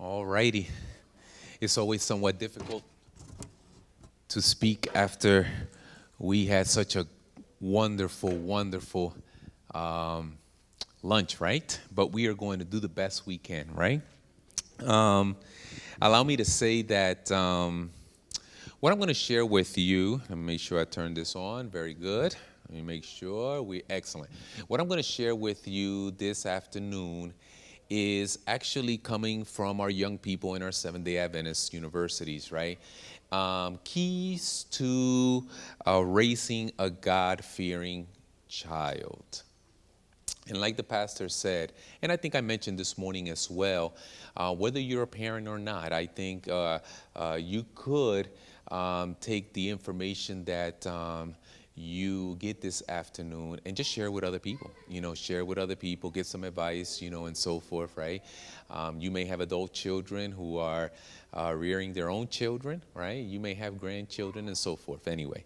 All righty. It's always somewhat difficult to speak after we had such a wonderful um, lunch, right? But we are going to do the best we can, right? Um, Allow me to say that what I'm going to share with you, let me make sure I turn this on. Very good. Let me make sure we excellent. What I'm going to share with you this afternoon is actually coming from our young people in our Seventh-day Adventist universities, right? Keys to raising a God-fearing child. And like the pastor said, and I think I mentioned this morning as well, whether you're a parent or not, I think you could take the information that you get this afternoon and just share with other people. Share with other people, get some advice, and so forth, right? You may have adult children who are rearing their own children, right? You may have grandchildren and so forth, anyway.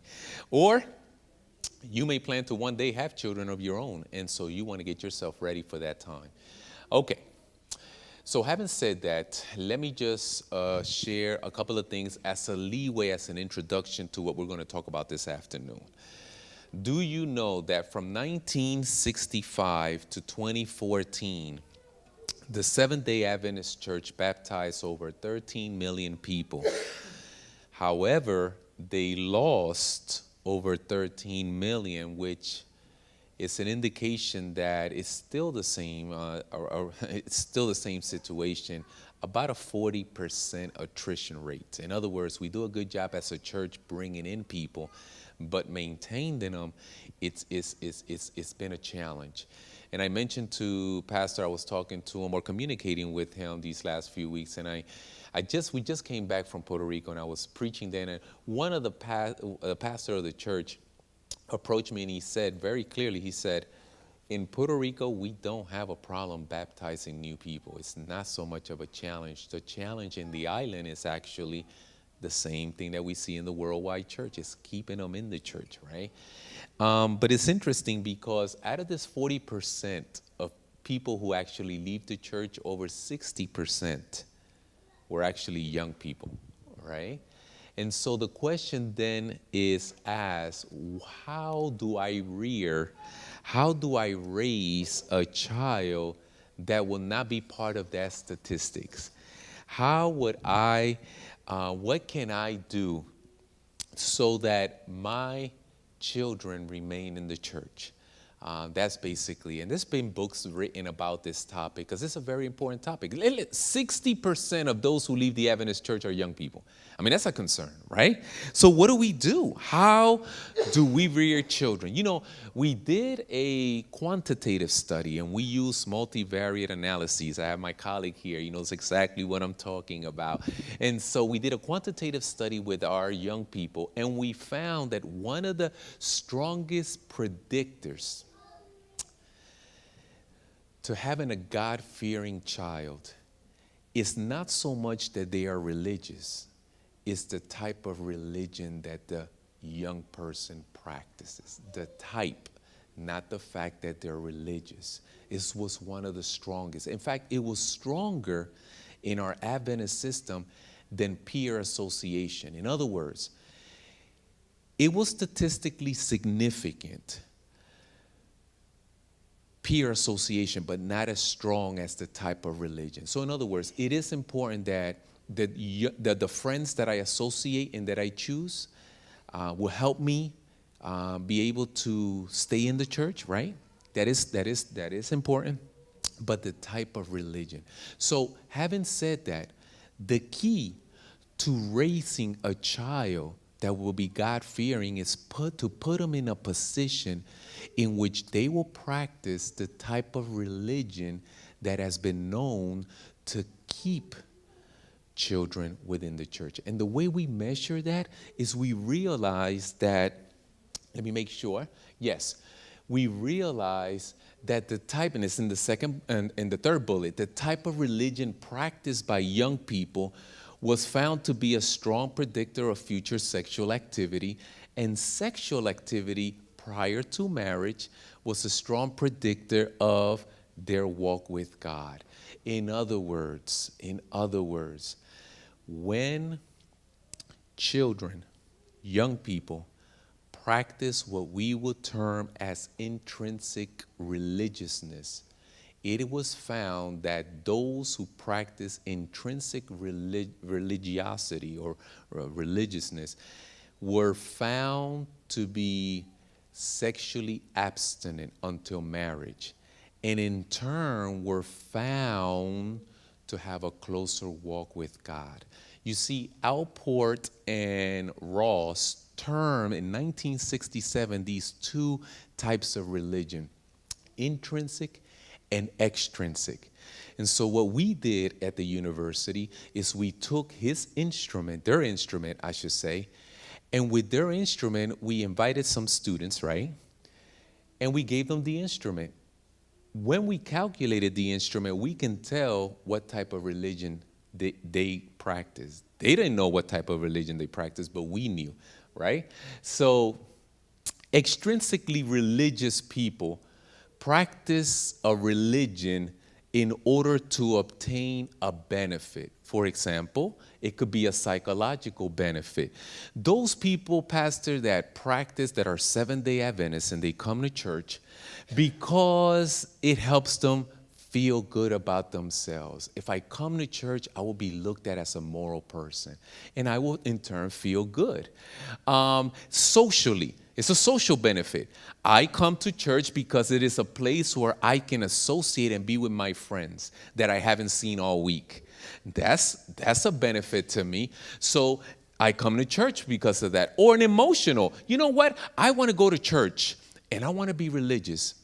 Or you may plan to one day have children of your own, and so you want to get yourself ready for that time. Okay, so having said that, let me just share a couple of things as a leeway, as an introduction to what we're going to talk about this afternoon. Do you know that from 1965 to 2014, the Seventh-day Adventist Church baptized over 13 million people? However, they lost over 13 million, which is an indication that it's still the same, it's still the same situation, about a 40% attrition rate. In other words, we do a good job as a church bringing in people, but maintaining them, it's been a challenge. And I mentioned to Pastor, I was talking to him or communicating with him these last few weeks, and we just came back from Puerto Rico, and I was preaching then, and one of the pastor of the church approached me, and he said very clearly, he said, in Puerto Rico, we don't have a problem baptizing new people. It's not so much of a challenge. The challenge in the island is actually the same thing that we see in the worldwide church, is keeping them in the church, right? But it's interesting because out of this 40% of people who actually leave the church, over 60% were actually young people, right? And so the question then is asked, how do I raise a child that will not be part of that statistics? What can I do so that my children remain in the church? That's basically, and there's been books written about this topic because it's a very important topic. 60% of those who leave the Adventist church are young people. I mean, that's a concern, right? So what do we do? How do we rear children? We did a quantitative study, and we used multivariate analyses. I have my colleague here. He knows exactly what I'm talking about. And so we did a quantitative study with our young people, and we found that one of the strongest predictors to having a God-fearing child is not so much that they are religious, it's the type of religion that the young person practices. The type, not the fact that they're religious. It was one of the strongest. In fact, it was stronger in our Adventist system than peer association. In other words, it was statistically significant, peer association, but not as strong as the type of religion. So in other words, it is important that the friends that I associate and that I choose will help me be able to stay in the church, right? That is important, but the type of religion. So having said that, the key to raising a child that will be God-fearing is to put them in a position in which they will practice the type of religion that has been known to keep children within the church. And the way we measure that is we realize that, let me make sure, yes, we realize that the type, and it's in the second and in the third bullet, the type of religion practiced by young people was found to be a strong predictor of future sexual activity, and sexual activity prior to marriage was a strong predictor of their walk with God. In other words, when children, young people, practice what we would term as intrinsic religiousness, it was found that those who practice intrinsic religiosity or religiousness were found to be sexually abstinent until marriage, and in turn were found to have a closer walk with God. You see, Alport and Ross termed in 1967 these two types of religion, intrinsic and extrinsic. And so what we did at the university is we took his instrument, their instrument, I should say, and with their instrument, we invited some students, right? And we gave them the instrument. When we calculated the instrument, we can tell what type of religion they practiced. They didn't know what type of religion they practiced, but we knew, right? So extrinsically religious people practice a religion in order to obtain a benefit. For example, it could be a psychological benefit. Those people, pastor, that practice, that are Seventh-day Adventists, and they come to church because it helps them feel good about themselves. If I come to church, I will be looked at as a moral person, and I will in turn feel good. Socially, it's a social benefit. I come to church because it is a place where I can associate and be with my friends that I haven't seen all week. That's a benefit to me. So I come to church because of that. Or an emotional. You know what? I want to go to church and I want to be religious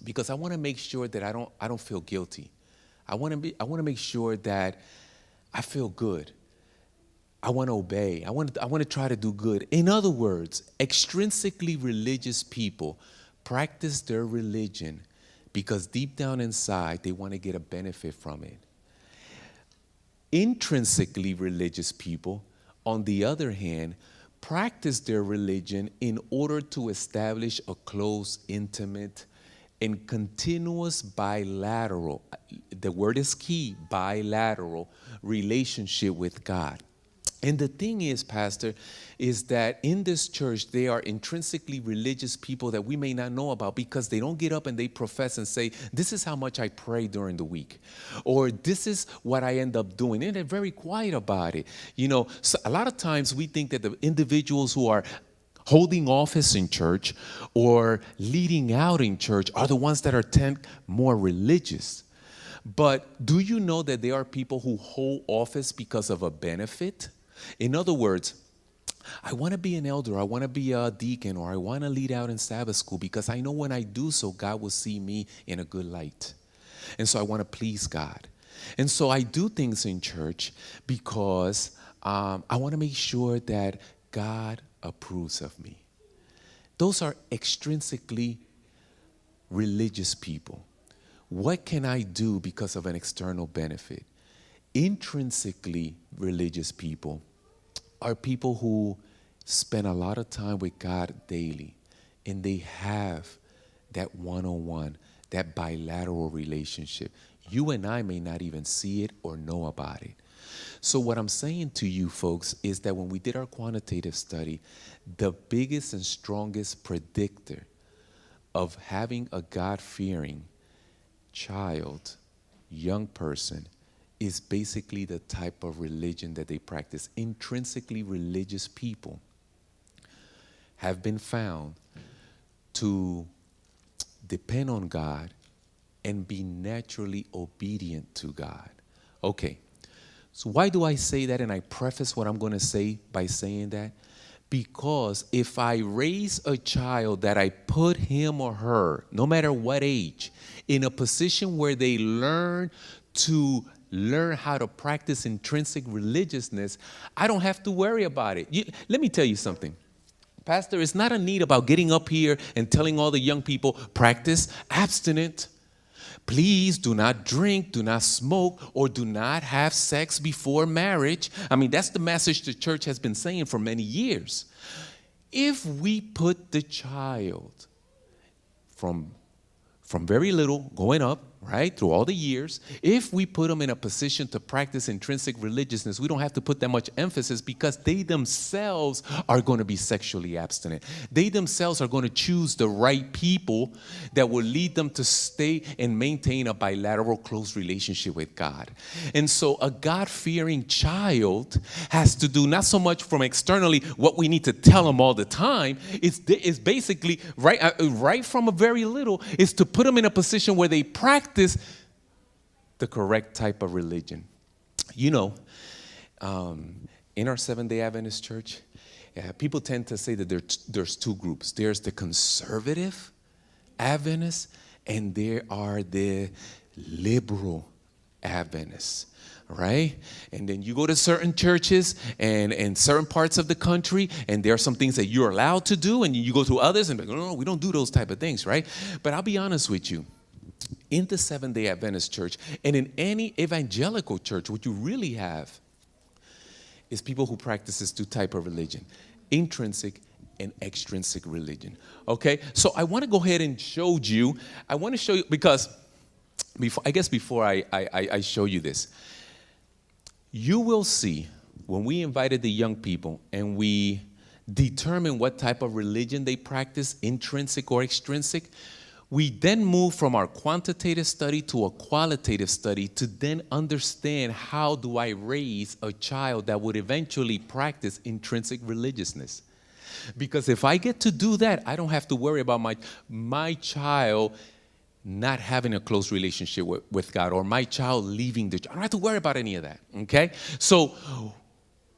because I want to make sure that I don't feel guilty. I want to make sure that I feel good. I want to obey. I want to try to do good. In other words, extrinsically religious people practice their religion because deep down inside they want to get a benefit from it. Intrinsically religious people, on the other hand, practice their religion in order to establish a close, intimate, and continuous bilateral, the word is key, bilateral relationship with God. And the thing is, pastor, is that in this church, they are intrinsically religious people that we may not know about because they don't get up and they profess and say, this is how much I pray during the week, or this is what I end up doing. And they're very quiet about it. You know, so a lot of times we think that the individuals who are holding office in church or leading out in church are the ones that are more religious. But do you know that there are people who hold office because of a benefit? In other words, I want to be an elder, I want to be a deacon, or I want to lead out in Sabbath school because I know when I do so, God will see me in a good light. And so I want to please God. And so I do things in church because I want to make sure that God approves of me. Those are extrinsically religious people. What can I do because of an external benefit? Intrinsically religious people are people who spend a lot of time with God daily, and they have that one-on-one, that bilateral relationship. You and I may not even see it or know about it. So what I'm saying to you folks is that when we did our quantitative study, the biggest and strongest predictor of having a God-fearing child, young person, is basically the type of religion that they practice. Intrinsically religious people have been found to depend on God and be naturally obedient to God. Okay, so why do I say that? And I preface what I'm going to say by saying that because if I raise a child that I put him or her, no matter what age, in a position where they learn how to practice intrinsic religiousness, I don't have to worry about it. Let me tell you something. Pastor, it's not a need about getting up here and telling all the young people, practice abstinent. Please do not drink, do not smoke, or do not have sex before marriage. I mean, that's the message the church has been saying for many years. If we put the child from very little going up, right, through all the years, if we put them in a position to practice intrinsic religiousness, we don't have to put that much emphasis because they themselves are going to be sexually abstinent. They themselves are going to choose the right people that will lead them to stay and maintain a bilateral close relationship with God. And so a God-fearing child has to do not so much from externally what we need to tell them all the time. It's basically right from a very little is to put them in a position where they practice the correct type of religion. You know, in our Seventh-day Adventist church, people tend to say that there's two groups. There's the conservative Adventists, and there are the liberal Adventists, right? And then you go to certain churches and certain parts of the country, and there are some things that you're allowed to do, and you go to others and be like, no, we don't do those type of things, right? But I'll be honest with you. In the Seventh-day Adventist church and in any evangelical church, what you really have is people who practice this two type of religion, intrinsic and extrinsic religion. Okay, so I want to go ahead and show you. I want to show you because before I show you this, you will see when we invited the young people and we determine what type of religion they practice, intrinsic or extrinsic. We then move from our quantitative study to a qualitative study to then understand how do I raise a child that would eventually practice intrinsic religiousness. Because if I get to do that, I don't have to worry about my child not having a close relationship with God or my child leaving the church. I don't have to worry about any of that, okay? So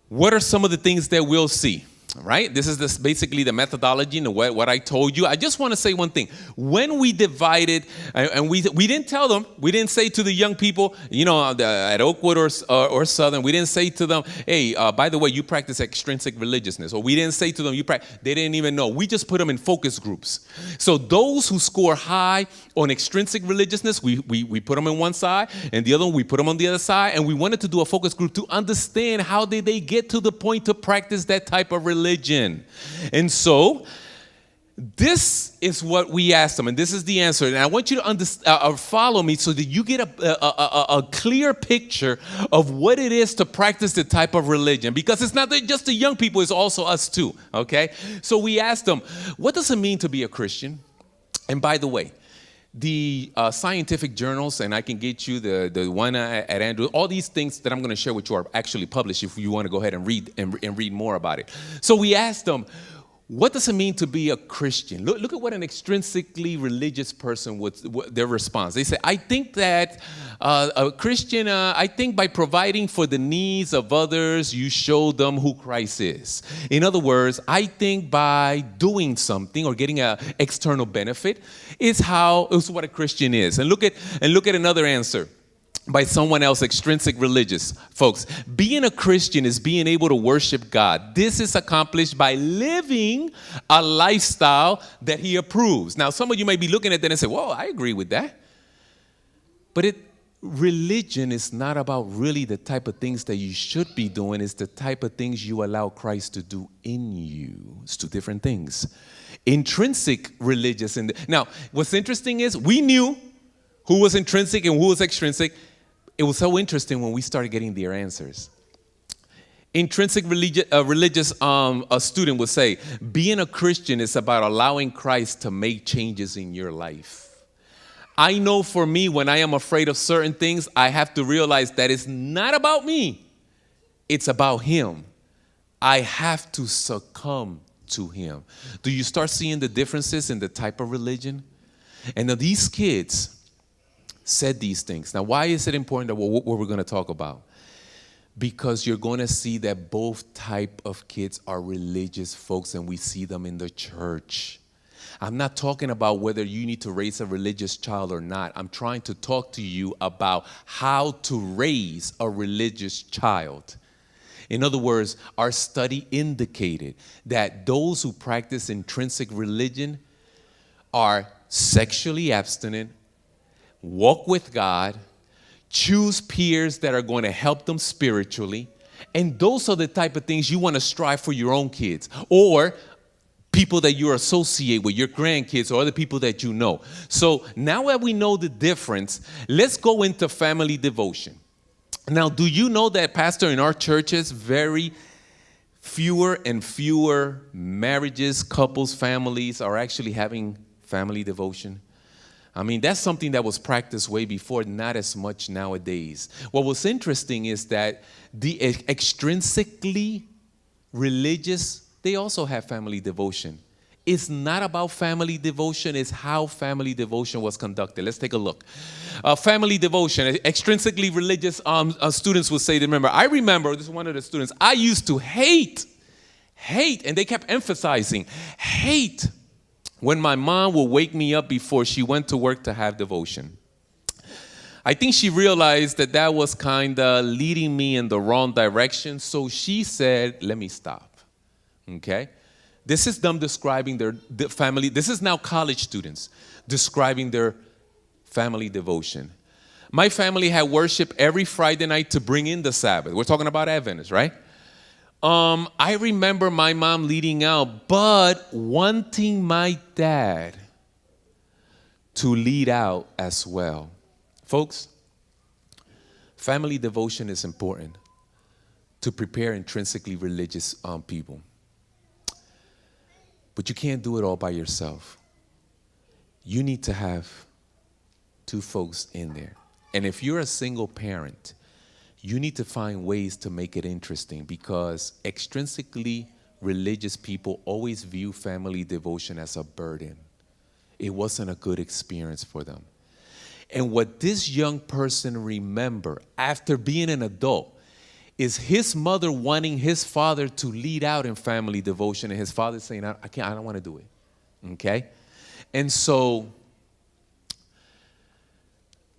what are some of the things that we'll see? Right? This is basically the methodology and what I told you. I just want to say one thing. When we divided, and we didn't tell them, we didn't say to the young people, you know, at Oakwood or Southern, we didn't say to them, hey, by the way, you practice extrinsic religiousness. Or we didn't say to them, they didn't even know. We just put them in focus groups. So those who score high on extrinsic religiousness, we put them on one side, and the other one, we put them on the other side. And we wanted to do a focus group to understand how did they get to the point to practice that type of religion. And so this is what we asked them, and this is the answer. And I want you to follow me so that you get a clear picture of what it is to practice the type of religion. Because it's not just the young people, it's also us too, okay? So we asked them, what does it mean to be a Christian? And by the way, the scientific journals, and I can get you the one at Andrew, all these things that I'm going to share with you are actually published if you want to go ahead and read more about it. So we asked them, what does it mean to be a Christian? Look at what an extrinsically religious person would their response. They say, I think that a Christian, I think by providing for the needs of others, you show them who Christ is. In other words, I think by doing something or getting an external benefit is what a Christian is. And look at another answer by someone else, extrinsic religious. Folks, being a Christian is being able to worship God. This is accomplished by living a lifestyle that he approves. Now, some of you may be looking at that and say, whoa, I agree with that. But religion is not about really the type of things that you should be doing. It's the type of things you allow Christ to do in you. It's two different things. Intrinsic religious. Now, what's interesting is we knew who was intrinsic and who was extrinsic. It was so interesting when we started getting their answers. Intrinsic religious a student would say, being a Christian is about allowing Christ to make changes in your life. I know for me, when I am afraid of certain things, I have to realize that it's not about me. It's about him. I have to succumb to him. Do you start seeing the differences in the type of religion? And now these kids said these things. Now, why is it important that what we're going to talk about? Because you're going to see that both type of kids are religious folks, and we see them in the church. I'm not talking about whether you need to raise a religious child or not. I'm trying to talk to you about how to raise a religious child. In other words, our study indicated that those who practice intrinsic religion are sexually abstinent, walk with God, choose peers that are going to help them spiritually, and those are the type of things you want to strive for your own kids. Or people that you associate with, your grandkids or other people that you know. So now that we know the difference, let's go into family devotion. Now, do you know that, Pastor, in our churches, very fewer and fewer marriages, couples, families are actually having family devotion? I mean, that's something that was practiced way before, not as much nowadays. What was interesting is that the extrinsically religious, they also have family devotion. It's not about family devotion, it's how family devotion was conducted. Let's take a look. Family devotion, extrinsically religious students will say, remember, this is one of the students, I used to hate, and they kept emphasizing, hate when my mom would wake me up before she went to work to have devotion. I think she realized that that was kind of leading me in the wrong direction, so she said, let me stop, okay? This is them describing their family. This is now college students describing their family devotion. My family had worship every Friday night to bring in the Sabbath. We're talking about Adventists, right? I remember my mom leading out, but wanting my dad to lead out as well. Folks, family devotion is important to prepare intrinsically religious people. But you can't do it all by yourself. You need to have two folks in there. And if you're a single parent, you need to find ways to make it interesting, because extrinsically religious people always view family devotion as a burden. It wasn't a good experience for them. And what this young person remembered after being an adult is his mother wanting his father to lead out in family devotion, and his father saying, I don't want to do it. Okay? And so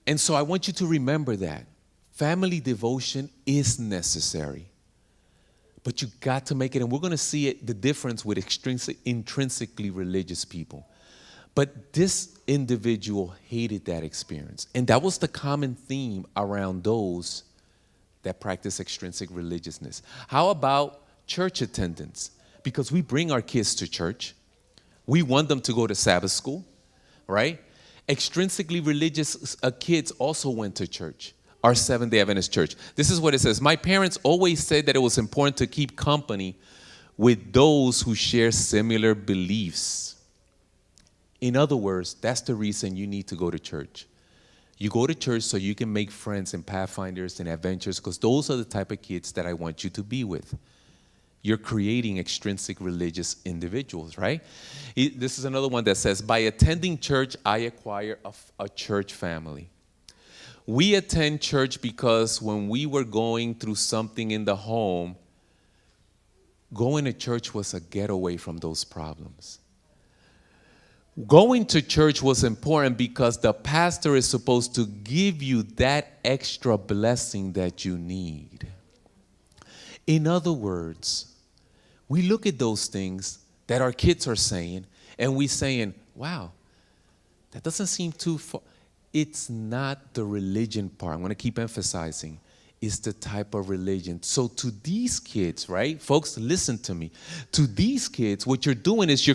I want you to remember that. Family devotion is necessary. But you got to make it, and we're going to see it, the difference with intrinsically religious people. But this individual hated that experience. And that was the common theme around those that practice extrinsic religiousness. How about church attendance? Because we bring our kids to church. We want them to go to Sabbath school, right? Extrinsically religious kids also went to church, our Seventh-day Adventist church. This is what it says. My parents always said that it was important to keep company with those who share similar beliefs. In other words, that's the reason you need to go to church. You go to church so you can make friends and pathfinders and adventures, because those are the type of kids that I want you to be with. You're creating extrinsic religious individuals, right? This is another one that says, by attending church, I acquire a church family. We attend church because when we were going through something in the home, going to church was a getaway from those problems. Going to church was important because the pastor is supposed to give you that extra blessing that you need. In other words, we look at those things that our kids are saying, and we're saying, wow, that doesn't seem too far. It's not the religion part. I'm going to keep emphasizing. It's the type of religion. So to these kids, right, folks, listen to me. To these kids, what you're doing is you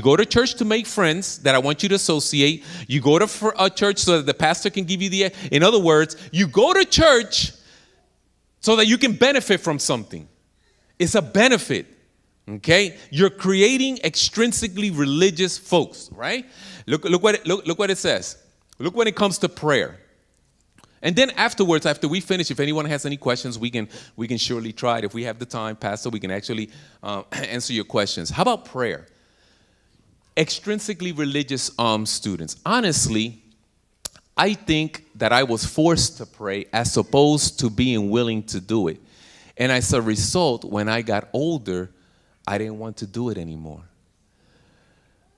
go to church to make friends that I want you to associate. You go to a church so that the pastor can give you in other words, you go to church so that you can benefit from something. It's a benefit, okay? You're creating extrinsically religious folks, right? Look what it says. Look when it comes to prayer. And then afterwards, after we finish, if anyone has any questions, we can surely try it. If we have the time, Pastor, we can actually answer your questions. How about prayer? Extrinsically religious students. Honestly, I think that I was forced to pray as opposed to being willing to do it. And as a result, when I got older, I didn't want to do it anymore.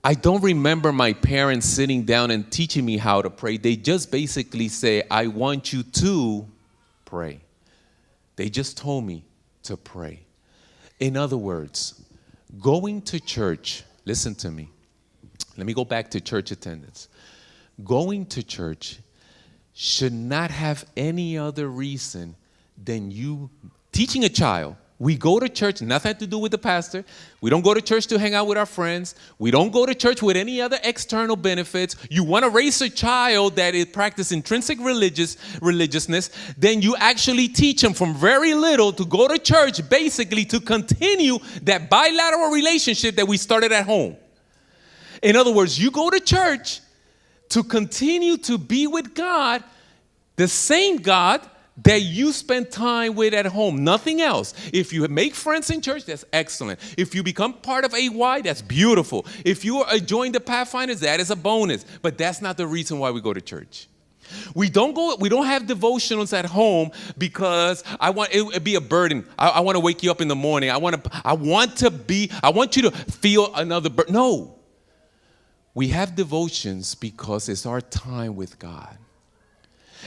I don't remember my parents sitting down and teaching me how to pray. They just basically say, I want you to pray. They just told me to pray. In other words, going to church, listen to me. Let me go back to church attendance. Going to church should not have any other reason than you teaching a child We go to church, nothing to do with the pastor. We don't go to church to hang out with our friends. We don't go to church with any other external benefits. You want to raise a child that is practice intrinsic religiousness, then you actually teach them from very little to go to church, basically to continue that bilateral relationship that we started at home. In other words, you go to church to continue to be with God, the same God that you spend time with at home, nothing else. If you make friends in church, that's excellent. If you become part of AY, that's beautiful. If you join the Pathfinders, that is a bonus. But that's not the reason why we go to church. We don't have devotionals at home because it'd be a burden. I want to wake you up in the morning. I want you to feel another burden. No. We have devotions because it's our time with God.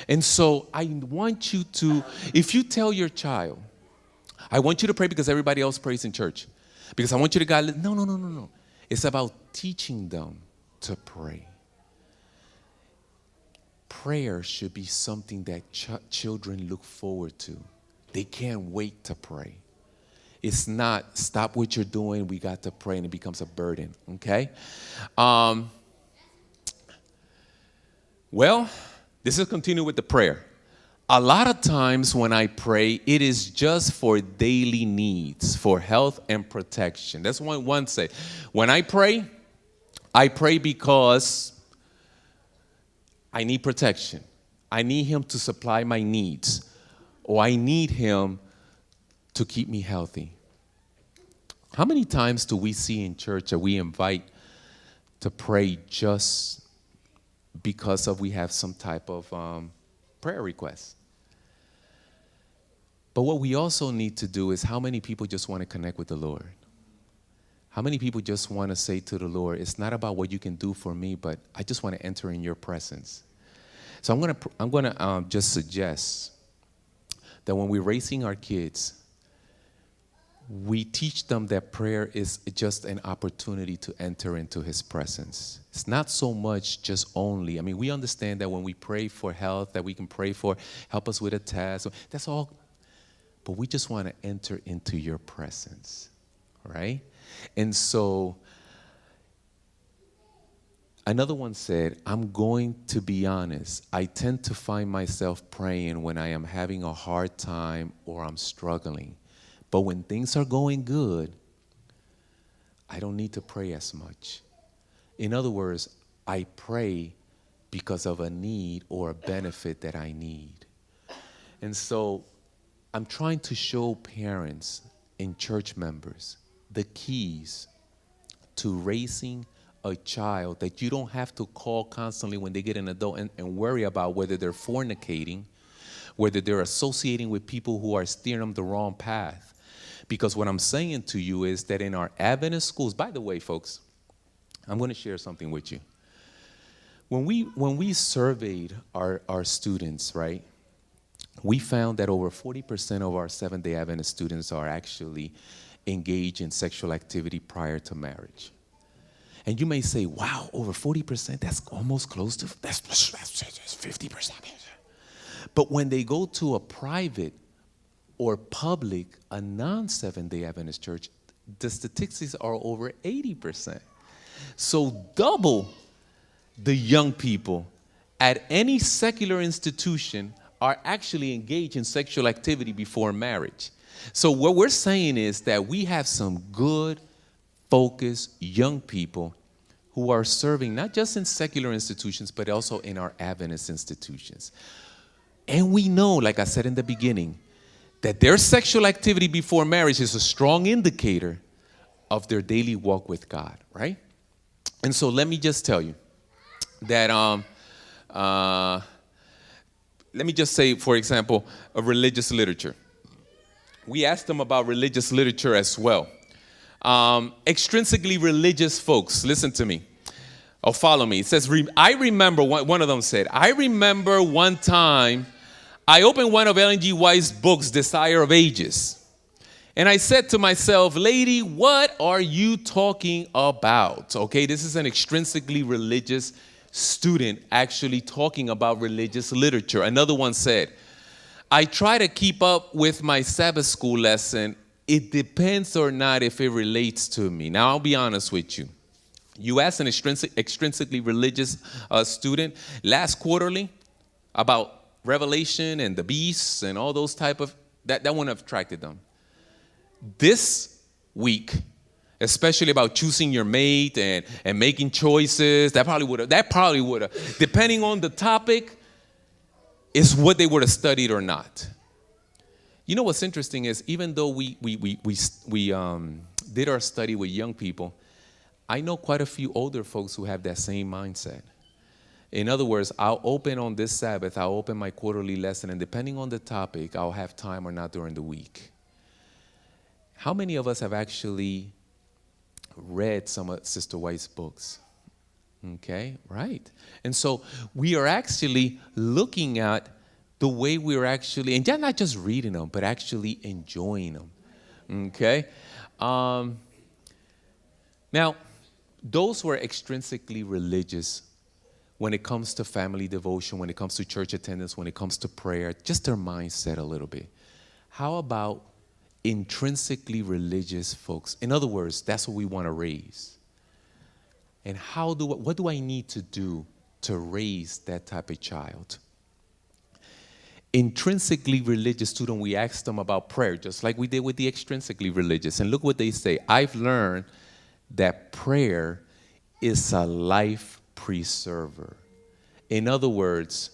And so I want you to, if you tell your child, I want you to pray because everybody else prays in church. Because I want you to God, no. It's about teaching them to pray. Prayer should be something that children look forward to. They can't wait to pray. It's not, stop what you're doing, we got to pray, and it becomes a burden, okay? Well, this is continue with the prayer. A lot of times when I pray, it is just for daily needs, for health and protection. That's what one say. When I pray because I need protection. I need him to supply my needs, or I need him to keep me healthy. How many times do we see in church that we invite to pray just because we have some type of prayer request? But what we also need to do is, how many people just want to connect with the Lord? How many people just want to say to the Lord, it's not about what you can do for me, but I just want to enter in your presence. So I'm gonna just suggest that when we're raising our kids, we teach them that prayer is just an opportunity to enter into his presence. It's not so much just only, we understand that when we pray for health, that we can pray for help us with a test. That's all. But we just want to enter into your presence, right? And so another one said, I'm going to be honest. I tend to find myself praying when I am having a hard time or I'm struggling. But when things are going good, I don't need to pray as much. In other words, I pray because of a need or a benefit that I need. And so I'm trying to show parents and church members the keys to raising a child that you don't have to call constantly when they get an adult and worry about whether they're fornicating, whether they're associating with people who are steering them the wrong path. Because what I'm saying to you is that in our Adventist schools, by the way, folks, I'm going to share something with you. When we surveyed our students, right, we found that over 40% of our Seventh-day Adventist students are actually engaged in sexual activity prior to marriage. And you may say, wow, over 40%, that's almost close to, that's 50%. But when they go to a private or public, a non-Seventh-day Adventist church, the statistics are over 80%. So double the young people at any secular institution are actually engaged in sexual activity before marriage. So what we're saying is that we have some good, focused young people who are serving not just in secular institutions, but also in our Adventist institutions. And we know, like I said in the beginning, that their sexual activity before marriage is a strong indicator of their daily walk with God, right? And so let me just tell you that, let me just say, for example, a religious literature. We asked them about religious literature as well. Extrinsically religious folks, listen to me. Or follow me. It says, I remember, one of them said, I remember one time I opened one of Ellen G. White's books, Desire of Ages. And I said to myself, lady, what are you talking about? Okay, this is an extrinsically religious student actually talking about religious literature. Another one said, I try to keep up with my Sabbath school lesson it depends or not if it relates to me. Now, I'll be honest with you. You asked an extrinsically religious student last quarterly about Revelation and the beasts and all those type of, that wouldn't have attracted them. This week, especially about choosing your mate and making choices, that probably would have, depending on the topic, is what they would have studied or not. You know what's interesting is, even though we did our study with young people, I know quite a few older folks who have that same mindset. In other words, I'll open on this Sabbath, I'll open my quarterly lesson, and depending on the topic, I'll have time or not during the week. How many of us have actually read some of Sister White's books? Okay, right. And so we are actually looking at the way we're actually, and not just reading them, but actually enjoying them. Okay? Now, those who are extrinsically religious, when it comes to family devotion, when it comes to church attendance, when it comes to prayer, just their mindset a little bit. How about intrinsically religious folks? In other words, that's what we want to raise. And what do I need to do to raise that type of child? Intrinsically religious student, we asked them about prayer, just like we did with the extrinsically religious. And look what they say. I've learned that prayer is a life preserver. In other words,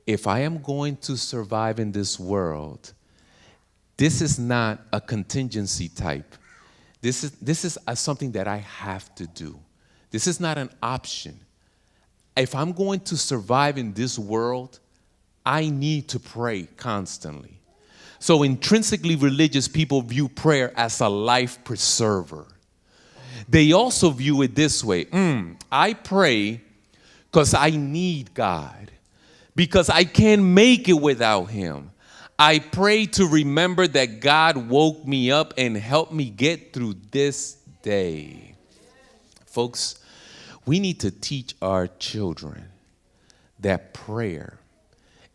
if I am going to survive in this world, this is not a contingency type. This is something that I have to do. This is not an option. If I'm going to survive in this world, I need to pray constantly. So intrinsically religious people view prayer as a life preserver. They also view it this way. I pray because I need God, because I can't make it without him. I pray to remember that God woke me up and helped me get through this day. Folks, we need to teach our children that prayer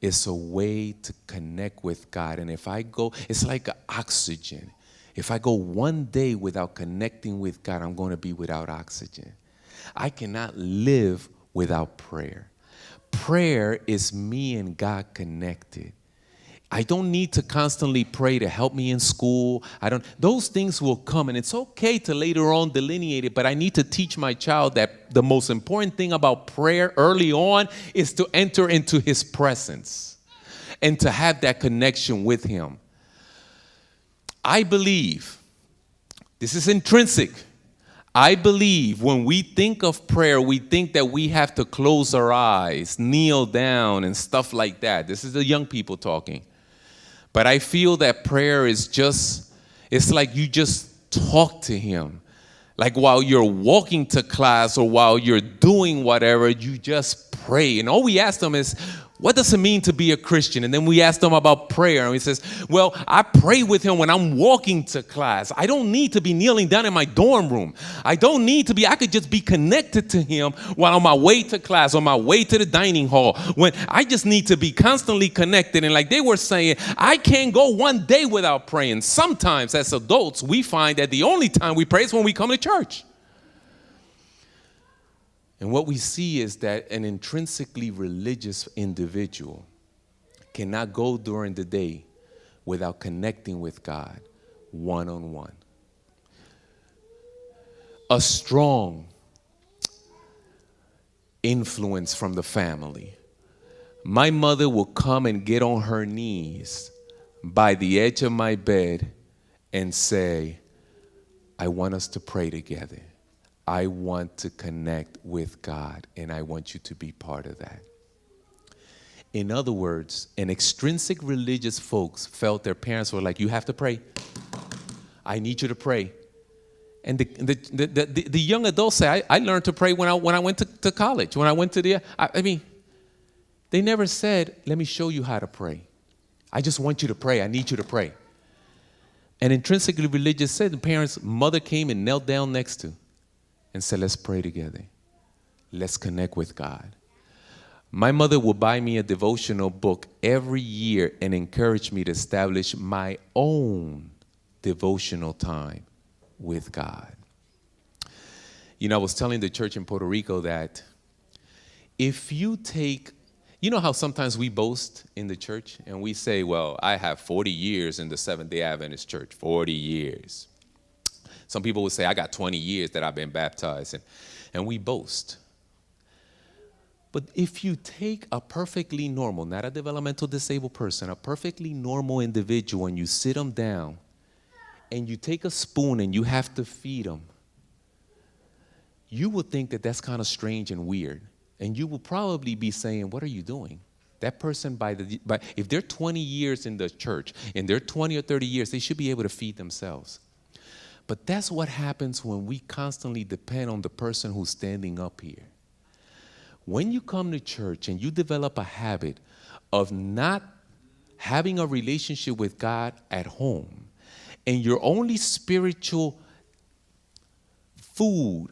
is a way to connect with God. And if I go, it's like oxygen. If I go one day without connecting with God, I'm going to be without oxygen. I cannot live without prayer. Prayer is me and God connected. I don't need to constantly pray to help me in school. Those things will come, and it's okay to later on delineate it, but I need to teach my child that the most important thing about prayer early on is to enter into his presence and to have that connection with him. I believe, this is intrinsic, I believe when we think of prayer, we think that we have to close our eyes, kneel down, and stuff like that. This is the young people talking. But I feel that prayer is just, it's like you just talk to him. Like while you're walking to class or while you're doing whatever, you just pray. And all we ask them is, what does it mean to be a Christian? And then we ask them about prayer. And he says, well, I pray with him when I'm walking to class. I don't need to be kneeling down in my dorm room. I could just be connected to him while on my way to class, on my way to the dining hall. When I just need to be constantly connected. And like they were saying, I can't go one day without praying. Sometimes as adults, we find that the only time we pray is when we come to church. And what we see is that an intrinsically religious individual cannot go during the day without connecting with God one-on-one. A strong influence from the family. My mother will come and get on her knees by the edge of my bed and say, I want us to pray together. I want to connect with God, and I want you to be part of that. In other words, an extrinsic religious folks felt their parents were like, you have to pray. I need you to pray. And the young adults say, I learned to pray when I went to college, when I went to they never said, let me show you how to pray. I just want you to pray. I need you to pray. And intrinsically religious said the parents' mother came and knelt down next to and said, let's pray together. Let's connect with God. My mother would buy me a devotional book every year and encourage me to establish my own devotional time with God. I was telling the church in Puerto Rico that if you take, how sometimes we boast in the church and we say, well, I have 40 years in the Seventh-day Adventist church, 40 years. Some people would say, I got 20 years that I've been baptized, and we boast. But if you take a perfectly normal, not a developmental disabled person, a perfectly normal individual, and you sit them down, and you take a spoon and you have to feed them, you would think that that's kind of strange and weird. And you will probably be saying, what are you doing? That person, if they're 20 years in the church, and they're 20 or 30 years, they should be able to feed themselves. But that's what happens when we constantly depend on the person who's standing up here. When you come to church and you develop a habit of not having a relationship with God at home, and your only spiritual food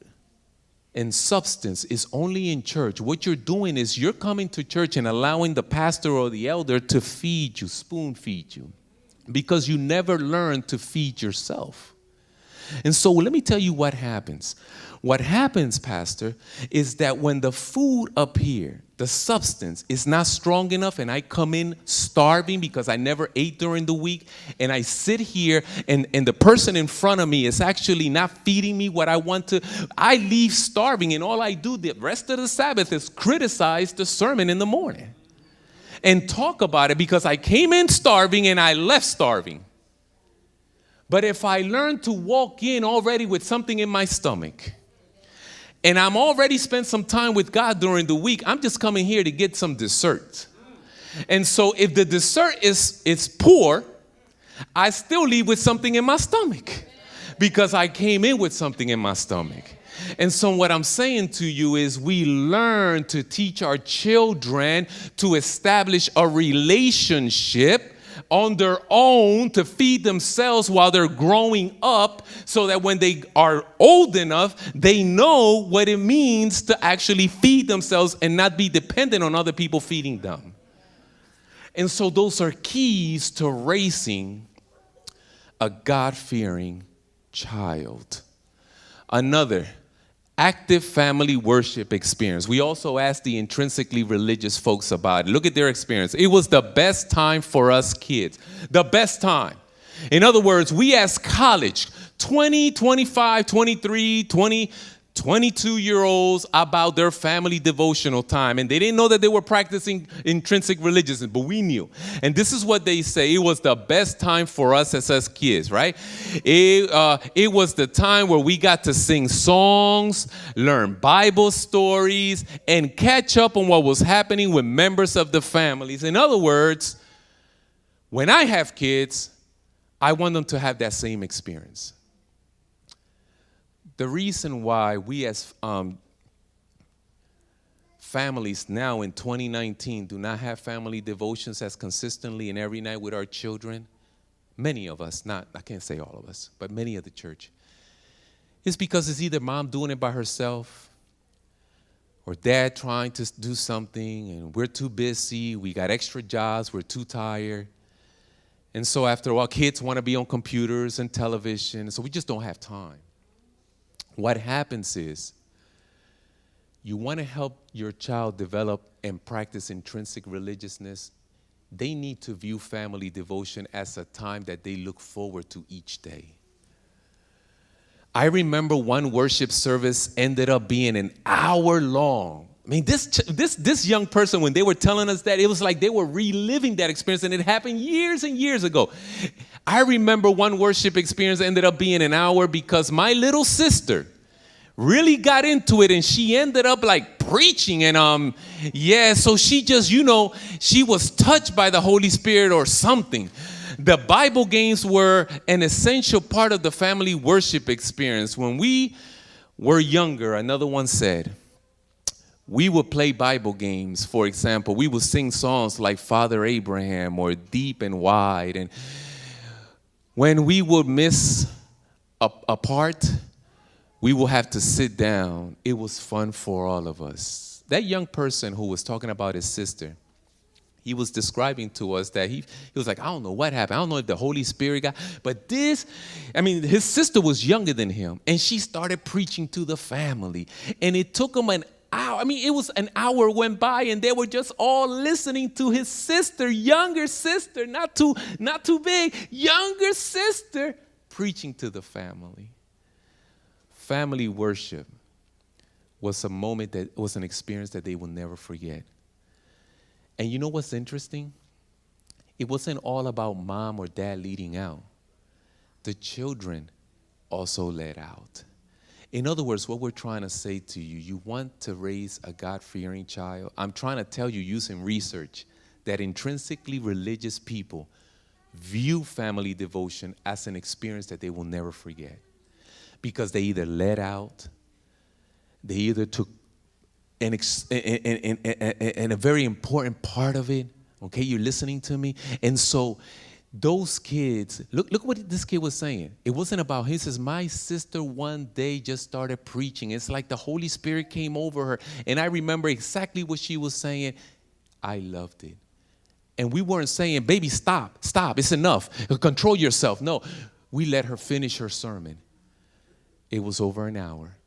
and substance is only in church, what you're doing is you're coming to church and allowing the pastor or the elder to feed you, spoon feed you, because you never learned to feed yourself. And so let me tell you what happens. What happens, Pastor, is that when the food up here, the substance, is not strong enough and I come in starving because I never ate during the week, and I sit here and the person in front of me is actually not feeding me what I want to, I leave starving, and all I do the rest of the Sabbath is criticize the sermon in the morning and talk about it because I came in starving and I left starving. But if I learn to walk in already with something in my stomach, and I'm already spent some time with God during the week, I'm just coming here to get some dessert. And so if the dessert is poor, I still leave with something in my stomach because I came in with something in my stomach. And so what I'm saying to you is we learn to teach our children to establish a relationship on their own to feed themselves while they're growing up, so that when they are old enough, they know what it means to actually feed themselves and not be dependent on other people feeding them. And so those are keys to raising a God-fearing child. Another, active family worship experience. We also asked the intrinsically religious folks about it. Look at their experience. It was the best time for us kids. The best time. In other words, we as college, 20, 25, 23, 20, 22-year-olds about their family devotional time. And they didn't know that they were practicing intrinsic religiousness, but we knew. And this is what they say. It was the best time for us as kids, right? It was the time where we got to sing songs, learn Bible stories, and catch up on what was happening with members of the families. In other words, when I have kids, I want them to have that same experience. The reason why we as families now in 2019 do not have family devotions as consistently and every night with our children, many of us, I can't say all of us, but many of the church, is because it's either mom doing it by herself or dad trying to do something and we're too busy, we got extra jobs, we're too tired. And so after a while, kids want to be on computers and television, so we just don't have time. What happens is you want to help your child develop and practice intrinsic religiousness. They need to view family devotion as a time that they look forward to each day. I remember one worship service ended up being an hour long. I mean, this young person, when they were telling us that, it was like they were reliving that experience, and it happened years and years ago. I remember one worship experience ended up being an hour because my little sister really got into it, and she ended up like preaching, and so she just, she was touched by the Holy Spirit or something. The Bible games were an essential part of the family worship experience. When we were younger, another one said, we would play Bible games. For example, we would sing songs like Father Abraham or Deep and Wide. And when we would miss a part, we will have to sit down. It was fun for all of us. That young person who was talking about his sister, he was describing to us that he was like, I don't know what happened. I don't know if the Holy Spirit got, but his sister was younger than him, and she started preaching to the family. And it took him an hour. It was an hour went by, and they were just all listening to his sister, younger sister, not too big, younger sister, preaching to the family. Family worship was a moment that was an experience that they will never forget. And you know what's interesting? It wasn't all about mom or dad leading out. The children also led out. In other words, what we're trying to say to you, you want to raise a God-fearing child? I'm trying to tell you using research that intrinsically religious people view family devotion as an experience that they will never forget. Because they either led out, they either took and a very important part of it. Okay, you're listening to me? And so those kids, look what this kid was saying. It wasn't about him. He says, my sister one day just started preaching. It's like the Holy Spirit came over her. And I remember exactly what she was saying. I loved it. And we weren't saying, baby, stop, it's enough. Control yourself. No, we let her finish her sermon. It was over an hour,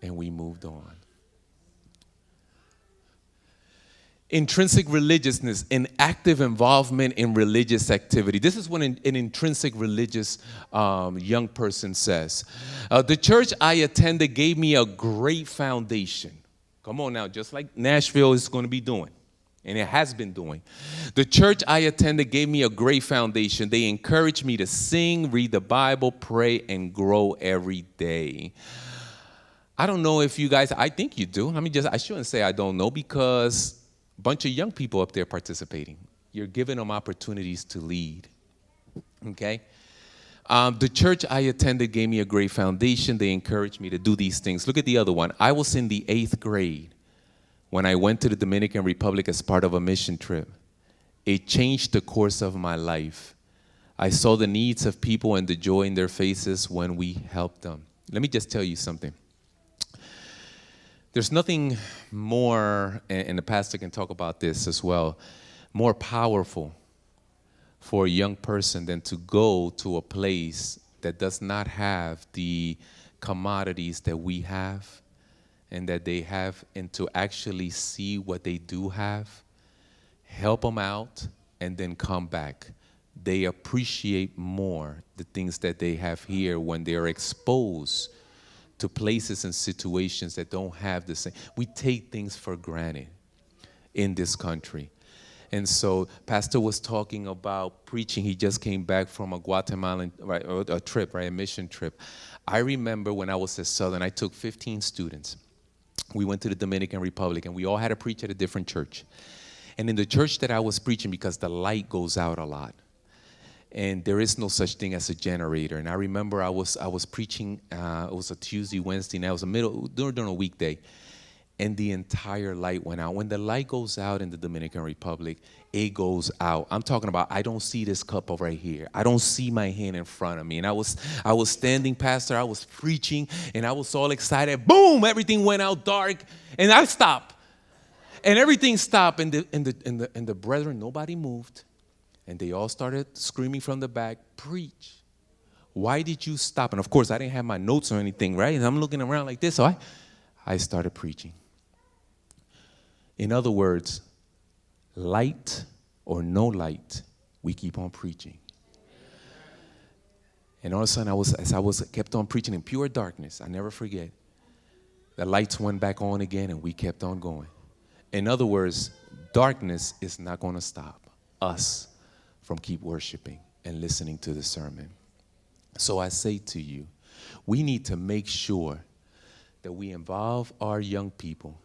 and we moved on. Intrinsic religiousness, an active involvement in religious activity. This is what an intrinsic religious young person says. The church I attended gave me a great foundation. Come on now, just like Nashville is going to be doing, and it has been doing. The church I attended gave me a great foundation. They encouraged me to sing, read the Bible, pray, and grow every day. I don't know if you guys, I think you do. I shouldn't say I don't know, because a bunch of young people up there participating. You're giving them opportunities to lead. Okay? The church I attended gave me a great foundation. They encouraged me to do these things. Look at the other one. I was in the 8th grade when I went to the Dominican Republic as part of a mission trip. It changed the course of my life. I saw the needs of people and the joy in their faces when we helped them. Let me just tell you something. There's nothing more, and the pastor can talk about this as well, more powerful for a young person than to go to a place that does not have the commodities that we have and that they have, and to actually see what they do have, help them out, and then come back. They appreciate more the things that they have here when they are exposed to places and situations that don't have the same. We take things for granted in this country. And so Pastor was talking about preaching. He just came back from a Guatemalan a mission trip. I remember when I was at Southern, I took 15 students. We went to the Dominican Republic, and we all had to preach at a different church. And in the church that I was preaching, because the light goes out a lot, and there is no such thing as a generator. And I remember I was preaching, it was a Tuesday, Wednesday, and it was during a weekday, and the entire light went out. When the light goes out in the Dominican Republic, it goes out. I'm talking about, I don't see this cup over right here. I don't see my hand in front of me. And I was standing, Pastor, I was preaching, and I was all excited. Boom, everything went out dark, and I stopped. And everything stopped, and the brethren, nobody moved. And they all started screaming from the back, preach. Why did you stop? And of course, I didn't have my notes or anything, right? And I'm looking around like this, so I started preaching. In other words, light or no light, we keep on preaching. And all of a sudden, as I kept on preaching in pure darkness, I never forget, the lights went back on again, and we kept on going. In other words, darkness is not going to stop us from keep worshiping and listening to the sermon. So I say to you, we need to make sure that we involve our young people.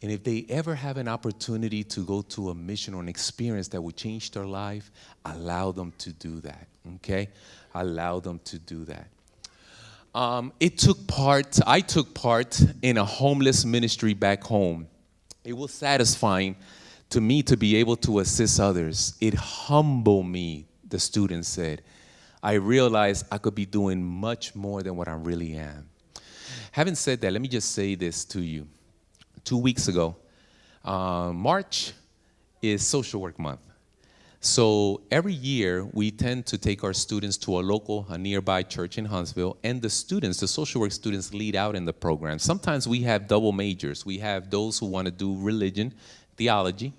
And if they ever have an opportunity to go to a mission or an experience that would change their life, allow them to do that, okay? Allow them to do that. I took part in a homeless ministry back home. It was satisfying to me to be able to assist others. It humbled me, the student said. I realized I could be doing much more than what I really am. Having said that, let me just say this to you. 2 weeks ago, March is Social Work Month. So every year, we tend to take our students to a nearby church in Huntsville, and the students, the social work students, lead out in the program. Sometimes we have double majors. We have those who want to do religion, theology,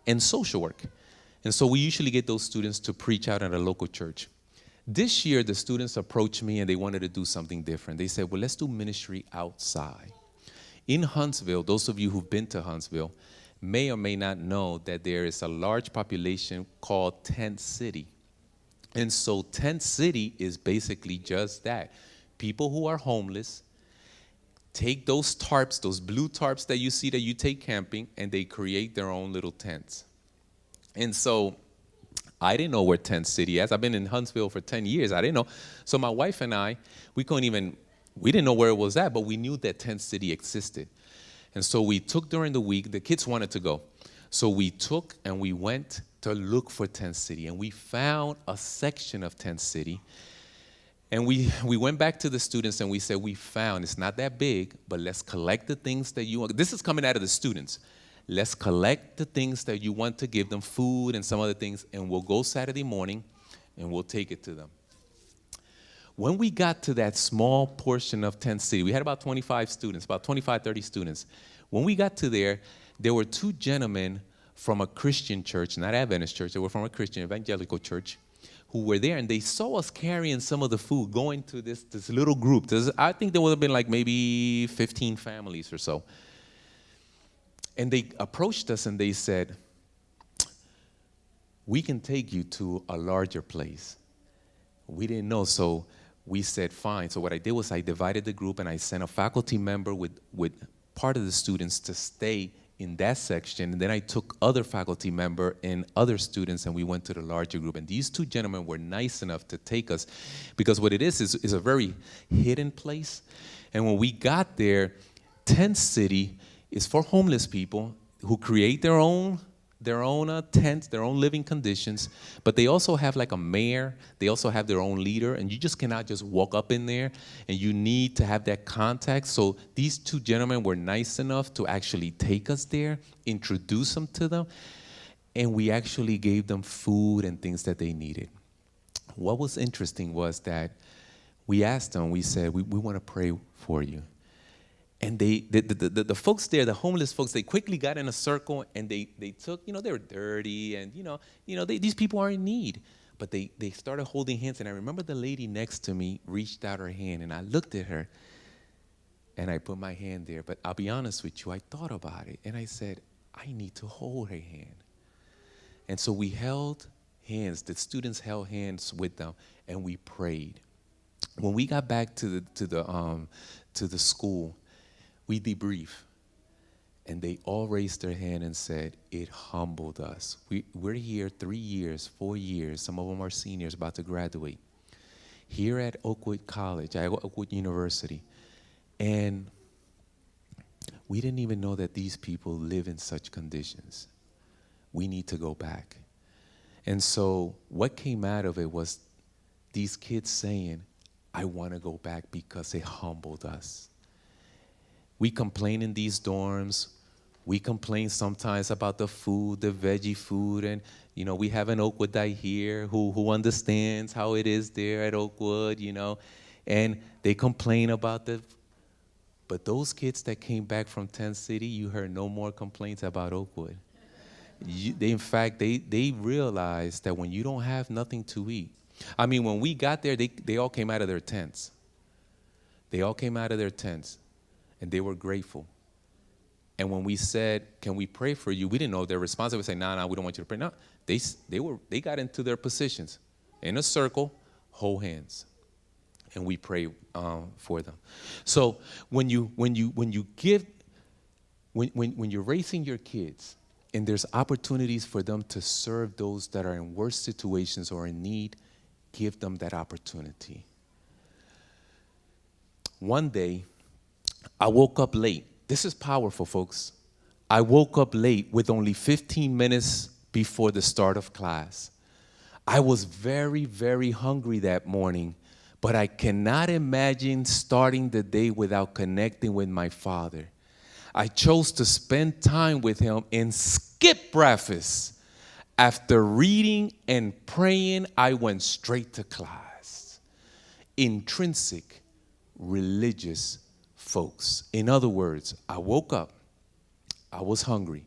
and social work. And so we usually get those students to preach out at a local church. This year, the students approached me and they wanted to do something different. They said, well, let's do ministry outside. In Huntsville, those of you who've been to Huntsville may or may not know that there is a large population called Tent City. And so Tent City is basically just that. People who are homeless take those tarps, those blue tarps that you see that you take camping, and they create their own little tents. And so I didn't know where Tent City is. I've been in Huntsville for 10 years. I didn't know. So my wife and I, we didn't know where it was at, but we knew that Tent City existed. And so we took during the week, the kids wanted to go. So we took and we went to look for Tent City, and we found a section of Tent City. And we went back to the students and we said, we found, it's not that big, but let's collect the things that you want. This is coming out of the students. Let's collect the things that you want to give them, food and some other things, and we'll go Saturday morning and we'll take it to them. When we got to that small portion of Tent City, we had about 25 students, about 25, 30 students. When we got to there were two gentlemen from a Christian church, not Adventist church, they were from a Christian evangelical church, who were there, and they saw us carrying some of the food, going to this little group. I think there would have been like maybe 15 families or so. And they approached us and they said, we can take you to a larger place. We didn't know, so we said, fine. So what I did was I divided the group and I sent a faculty member with part of the students to stay in that section. And then I took other faculty member and other students and we went to the larger group. And these two gentlemen were nice enough to take us, because what it is a very hidden place. And when we got there, Tent City is for homeless people who create their own tents, their own living conditions, but they also have like a mayor, they also have their own leader, and you just cannot just walk up in there, and you need to have that contact. So these two gentlemen were nice enough to actually take us there, introduce them to them, and we actually gave them food and things that they needed. What was interesting was that we asked them, we said, we want to pray for you. And the folks there, the homeless folks, they quickly got in a circle and they took, they were dirty and, these people are in need. But they started holding hands. And I remember the lady next to me reached out her hand and I looked at her and I put my hand there. But I'll be honest with you, I thought about it and I said, I need to hold her hand. And so we held hands, the students held hands with them and we prayed. When we got back to the school, we debrief, and they all raised their hand and said, it humbled us. We're here 3 years, 4 years, some of them are seniors about to graduate, here at Oakwood College, at Oakwood University, and we didn't even know that these people live in such conditions. We need to go back. And so what came out of it was these kids saying, I want to go back because it humbled us. We complain in these dorms. We complain sometimes about the food, the veggie food, and we have an Oakwoodite here who understands how it is there at Oakwood, and they complain about but those kids that came back from Tent City, you heard no more complaints about Oakwood. In fact, they realized that when you don't have nothing to eat, I mean, when we got there, they all came out of their tents. They all came out of their tents. And they were grateful. And when we said, can we pray for you? We didn't know their response. They would say, no, we don't want you to pray. No, they got into their positions in a circle, hold hands, and we pray for them. So when you're raising your kids, and there's opportunities for them to serve those that are in worse situations or in need, give them that opportunity. One day, I woke up late. This is powerful, folks. I woke up late with only 15 minutes before the start of class. I was very, very hungry that morning, but I cannot imagine starting the day without connecting with my Father. I chose to spend time with him and skip breakfast. After reading and praying, I went straight to class. Intrinsic religious folks. In other words, I woke up, I was hungry.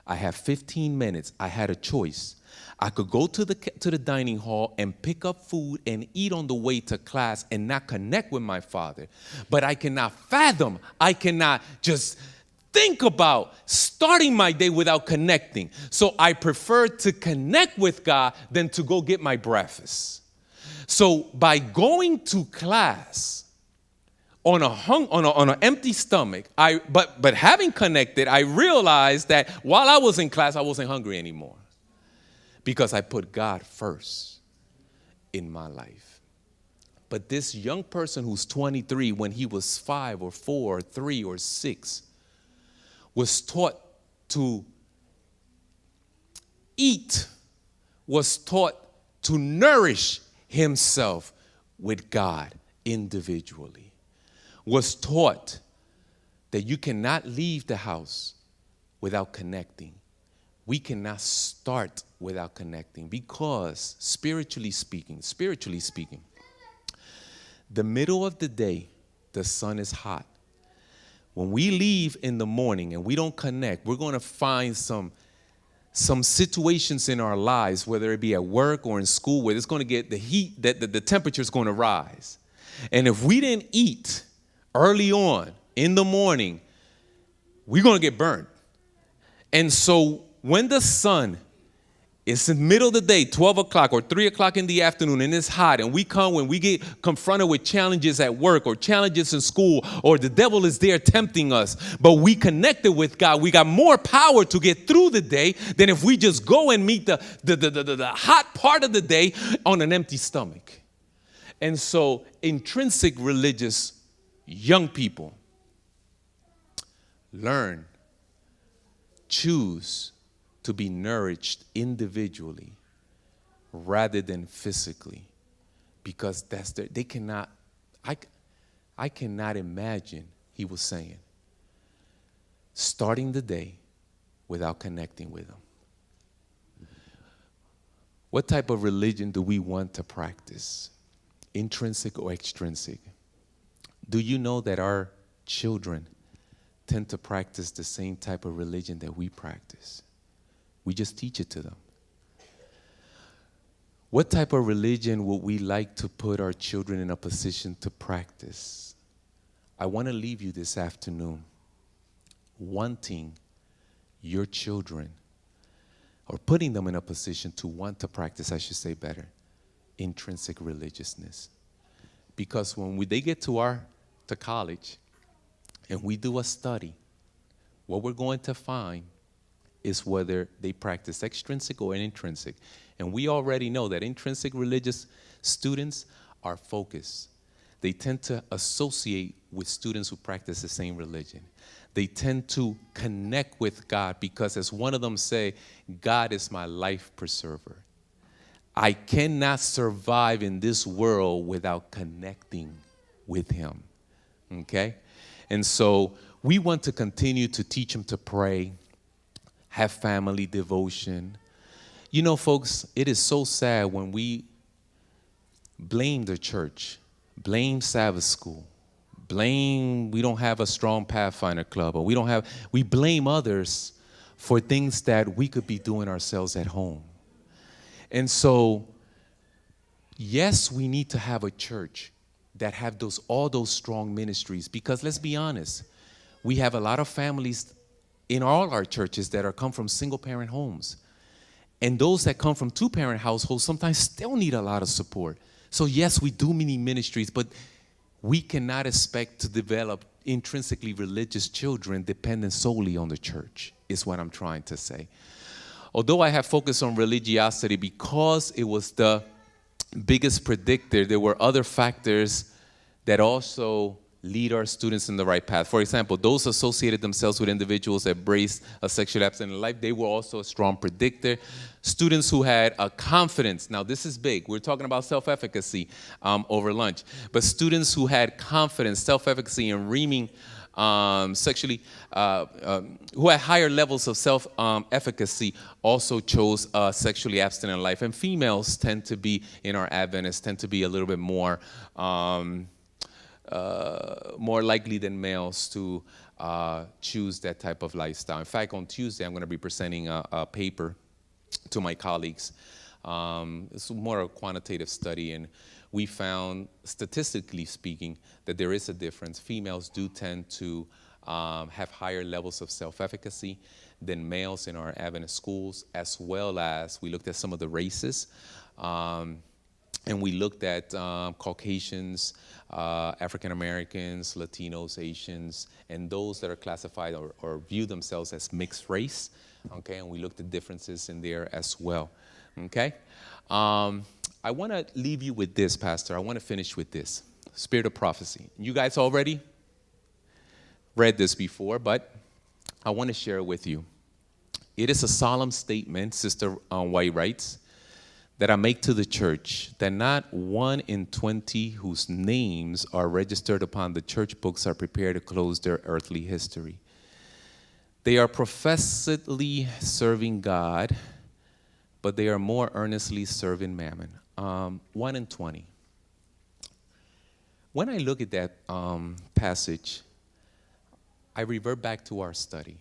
I had 15 minutes. I had a choice. I could go to the dining hall and pick up food and eat on the way to class and not connect with my Father. But I cannot fathom, I cannot just think about starting my day without connecting. So I prefer to connect with God than to go get my breakfast. So by going to class on an empty stomach, but having connected, I realized that while I was in class, I wasn't hungry anymore because I put God first in my life. But this young person who's 23, when he was 5 or 4 or 3 or 6, was taught to eat, was taught to nourish himself with God individually, was taught that you cannot leave the house without connecting. We cannot start without connecting because spiritually speaking, the middle of the day, the sun is hot. When we leave in the morning and we don't connect, we're going to find some situations in our lives, whether it be at work or in school, where it's going to get the heat, that the temperature is going to rise. And if we didn't eat early on in the morning, we're going to get burned. And so when the sun is in the middle of the day, 12 o'clock or 3 o'clock in the afternoon, and it's hot, and when we get confronted with challenges at work or challenges in school, or the devil is there tempting us, but we connected with God, we got more power to get through the day than if we just go and meet the hot part of the day on an empty stomach. And so intrinsic religious young people learn, choose to be nourished individually rather than physically, because they cannot, I cannot imagine, he was saying, starting the day without connecting with him. What type of religion do we want to practice? Intrinsic or extrinsic? Do you know that our children tend to practice the same type of religion that we practice? We just teach it to them. What type of religion would we like to put our children in a position to practice? I want to leave you this afternoon wanting your children, or putting them in a position to want to practice, I should say better, intrinsic religiousness. Because when they get to college and we do a study, what we're going to find is whether they practice extrinsic or intrinsic. And we already know that intrinsic religious students are focused. They tend to associate with students who practice the same religion. They tend to connect with God because, as one of them say, God is my life preserver. I cannot survive in this world without connecting with him. Okay? And so we want to continue to teach them to pray, have family devotion. You know, folks, it is so sad when we blame the church, blame Sabbath school, blame we don't have a strong Pathfinder club, or we blame others for things that we could be doing ourselves at home. And so, yes, we need to have a church that have all those strong ministries, because let's be honest, we have a lot of families in all our churches that come from single-parent homes. And those that come from two-parent households sometimes still need a lot of support. So yes, we do need ministries, but we cannot expect to develop intrinsically religious children dependent solely on the church, is what I'm trying to say. Although I have focused on religiosity because it was the biggest predictor, there were other factors that also lead our students in the right path. For example, those associated themselves with individuals that embraced a sexually abstinent life, they were also a strong predictor. Students who had a confidence, now this is big, we're talking about self-efficacy over lunch, but students who had confidence, self-efficacy in reading sexually, who had higher levels of self-efficacy also chose sexually abstinent life. And females tend to be, in our Adventists, tend to be a little bit more more likely than males to choose that type of lifestyle. In fact, on Tuesday, I'm going to be presenting a paper to my colleagues. It's more a quantitative study, and we found, statistically speaking, that there is a difference. Females do tend to have higher levels of self-efficacy than males in our Adventist schools, as well as we looked at some of the races. And we looked at Caucasians, African Americans, Latinos, Asians, and those that are classified or view themselves as mixed race. Okay, and we looked at differences in there as well. Okay, I want to leave you with this, Pastor. I want to finish with this: Spirit of prophecy. You guys already read this before, but I want to share it with you. It is a solemn statement, Sister White writes, that I make to the church, that not 1 in 20 whose names are registered upon the church books are prepared to close their earthly history. They are professedly serving God, but they are more earnestly serving mammon. 1 in 20. When I look at that passage, I revert back to our study.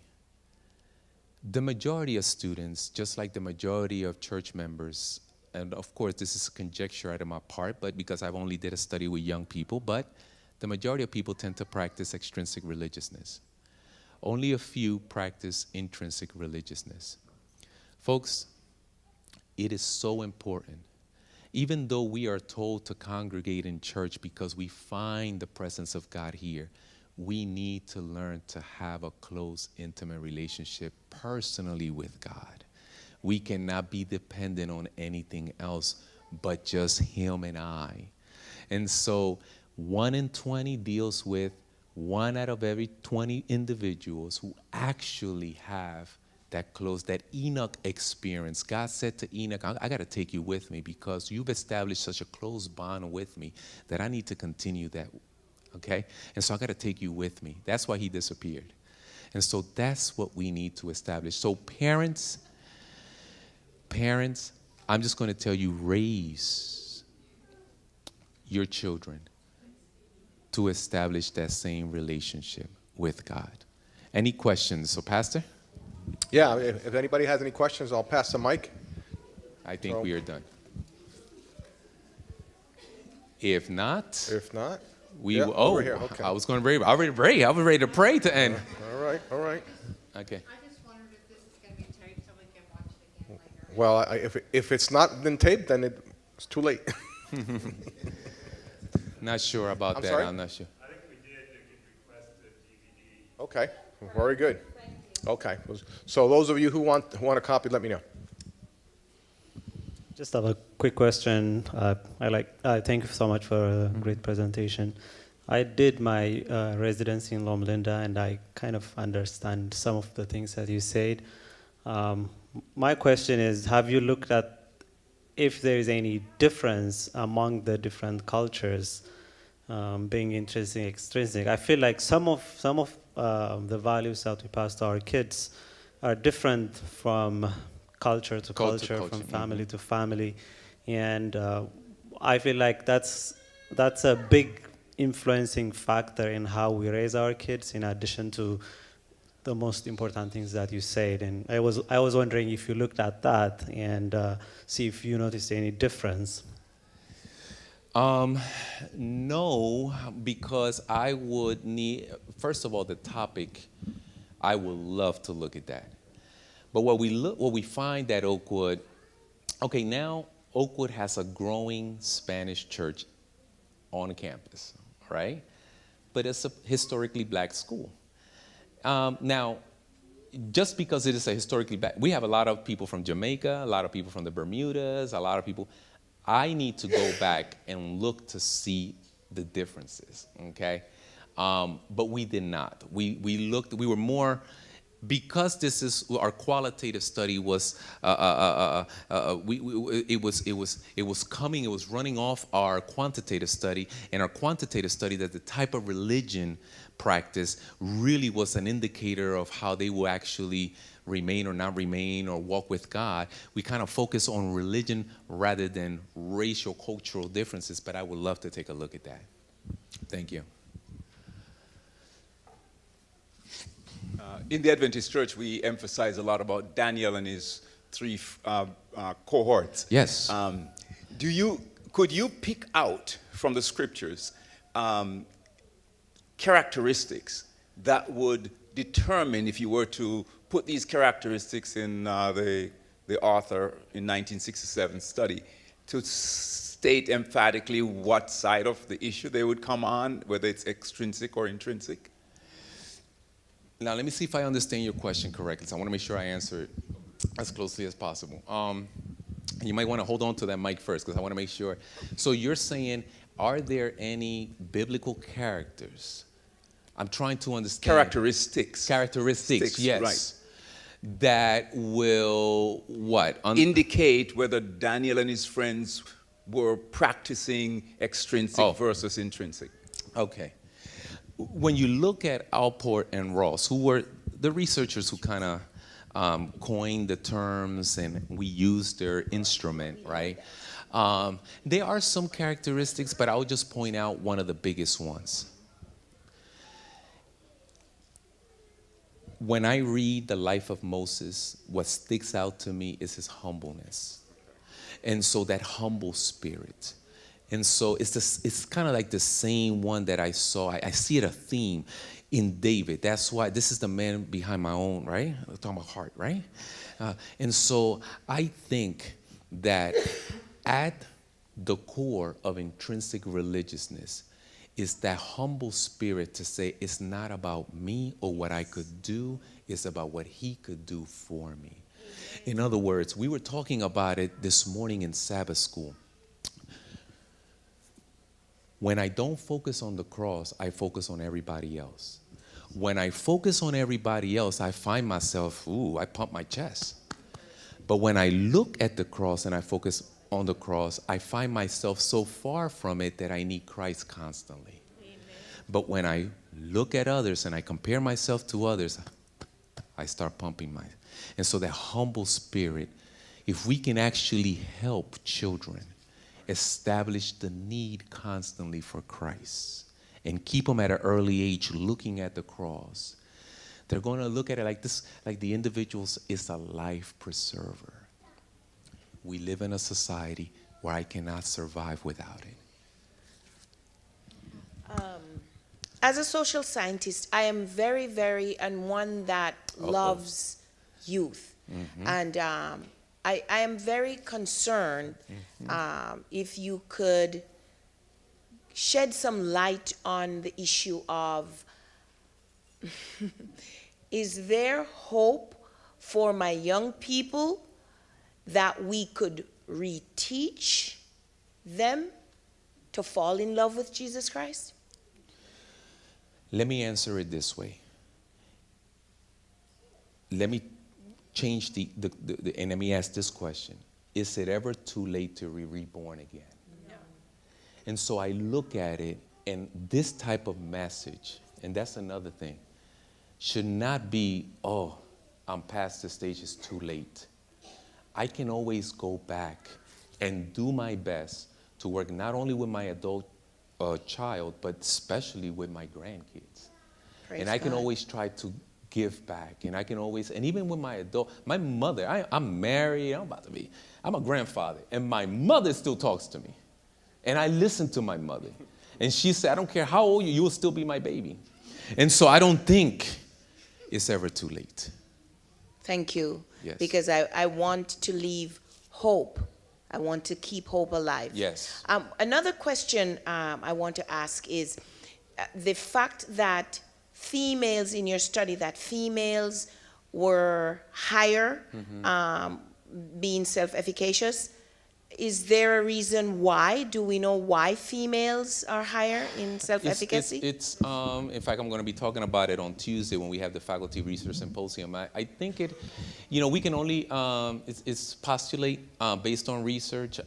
The majority of students, just like the majority of church members, and of course this is a conjecture out of my part, but because I've only did a study with young people, but the majority of people tend to practice extrinsic religiousness. Only a few practice intrinsic religiousness. Folks, it is so important. Even though we are told to congregate in church because we find the presence of God here, we need to learn to have a close, intimate relationship personally with God. We cannot be dependent on anything else but just Him and I. And so 1 in 20 deals with 1 out of every 20 individuals who actually have that close, that Enoch experience. God said to Enoch, I got to take you with me because you've established such a close bond with me that I need to continue that, okay? And so I got to take you with me. That's why he disappeared. And so that's what we need to establish. So parents, I'm just going to tell you, raise your children to establish that same relationship with God. Any questions? So, Pastor? Yeah, if anybody has any questions, I'll pass the mic. I think we are done. If not, we yeah, will. over here. Okay. I was going to pray. I was ready to pray to end. All right. Okay. I just wondered if this is going to be taped so we can watch it again later. Well, if it's not been taped, then it's too late. Not sure about that. sorry? I'm not sure. I think we did. You could request a DVD. Okay, very good. Okay, so those of you who want a copy, let me know. Just have a quick question. Thank you so much for a great presentation. I did my residency in Loma Linda, and I kind of understand some of the things that you said. My question is, have you looked at if there is any difference among the different cultures, being intrinsic, extrinsic? I feel like some of the values that we pass to our kids are different from culture to culture, from family to family, and I feel like that's a big influencing factor in how we raise our kids, in addition to the most important things that you said. And I was wondering if you looked at that and see if you noticed any difference. No, because I would need, first of all, the topic, I would love to look at that. But what we find at Oakwood, okay, now Oakwood has a growing Spanish church on campus, right? But it's a historically black school. Now, just because it is a historically black, we have a lot of people from Jamaica, a lot of people from the Bermudas, a lot of people. I need to go back and look to see the differences, okay? But we did not. We looked, we were more, because this is our qualitative study was it was running off our quantitative study, and our quantitative study that the type of religion practice really was an indicator of how they will actually remain or not remain or walk with God. We kind of focus on religion rather than racial cultural differences, but I would love to take a look at that. Thank you. In the Adventist Church, we emphasize a lot about Daniel and his three cohorts. Yes. Could you pick out from the scriptures characteristics that would determine, if you were to put these characteristics in the author in 1967 study, to state emphatically what side of the issue they would come on, whether it's extrinsic or intrinsic? Now, let me see if I understand your question correctly. So I want to make sure I answer it as closely as possible. You might want to hold on to that mic first, because I want to make sure. So you're saying, are there any biblical characters? I'm trying to understand. Characteristics. Characteristics, yes. Right. That will what? Indicate whether Daniel and his friends were practicing extrinsic versus intrinsic. Okay. When you look at Alport and Ross, who were the researchers who kind of coined the terms and we used their instrument, right? There are some characteristics, but I'll just point out one of the biggest ones. When I read the life of Moses, what sticks out to me is his humbleness. And so that humble spirit. And so it's kind of like the same one that I saw. I see it a theme in David. That's why this is the man behind my own, right? I'm talking about heart, right? And so I think that at the core of intrinsic religiousness is that humble spirit to say it's not about me or what I could do, it's about what he could do for me. In other words, we were talking about it this morning in Sabbath school. When I don't focus on the cross, I focus on everybody else. When I focus on everybody else, I find myself, I pump my chest. But when I look at the cross and I focus on the cross, I find myself so far from it that I need Christ constantly. Amen. But when I look at others and I compare myself to others, I start pumping my. And so that humble spirit, if we can actually help children establish the need constantly for Christ and keep them at an early age looking at the cross, they're going to look at it like this, like the individual is a life preserver. We live in a society where I cannot survive without it. As a social scientist, I am very, very, and one that loves youth. Mm-hmm. And I am very concerned if you could shed some light on the issue of, is there hope for my young people that we could reteach them to fall in love with Jesus Christ? Let me answer it this way. Let me change and let me ask this question. Is it ever too late to be reborn again? No. And so I look at it, and this type of message, and that's another thing, should not be, I'm past the stage, it's too late. I can always go back and do my best to work not only with my adult child, but especially with my grandkids. Praise and I can God. Always try to give back, and I can always, and even with my mother, I'm married, I'm a grandfather, and my mother still talks to me. And I listen to my mother. And she said, I don't care how old you will still be my baby. And so I don't think it's ever too late. Thank you. Yes. Because I want to leave hope. I want to keep hope alive. Yes. Another question I want to ask is the fact that females in your study, that females were higher being self-efficacious. Is there a reason why? Do we know why females are higher in It's, self-efficacy? in fact, I'm going to be talking about it on Tuesday when we have the Faculty Research Symposium. I think we can only, it's postulate based on research.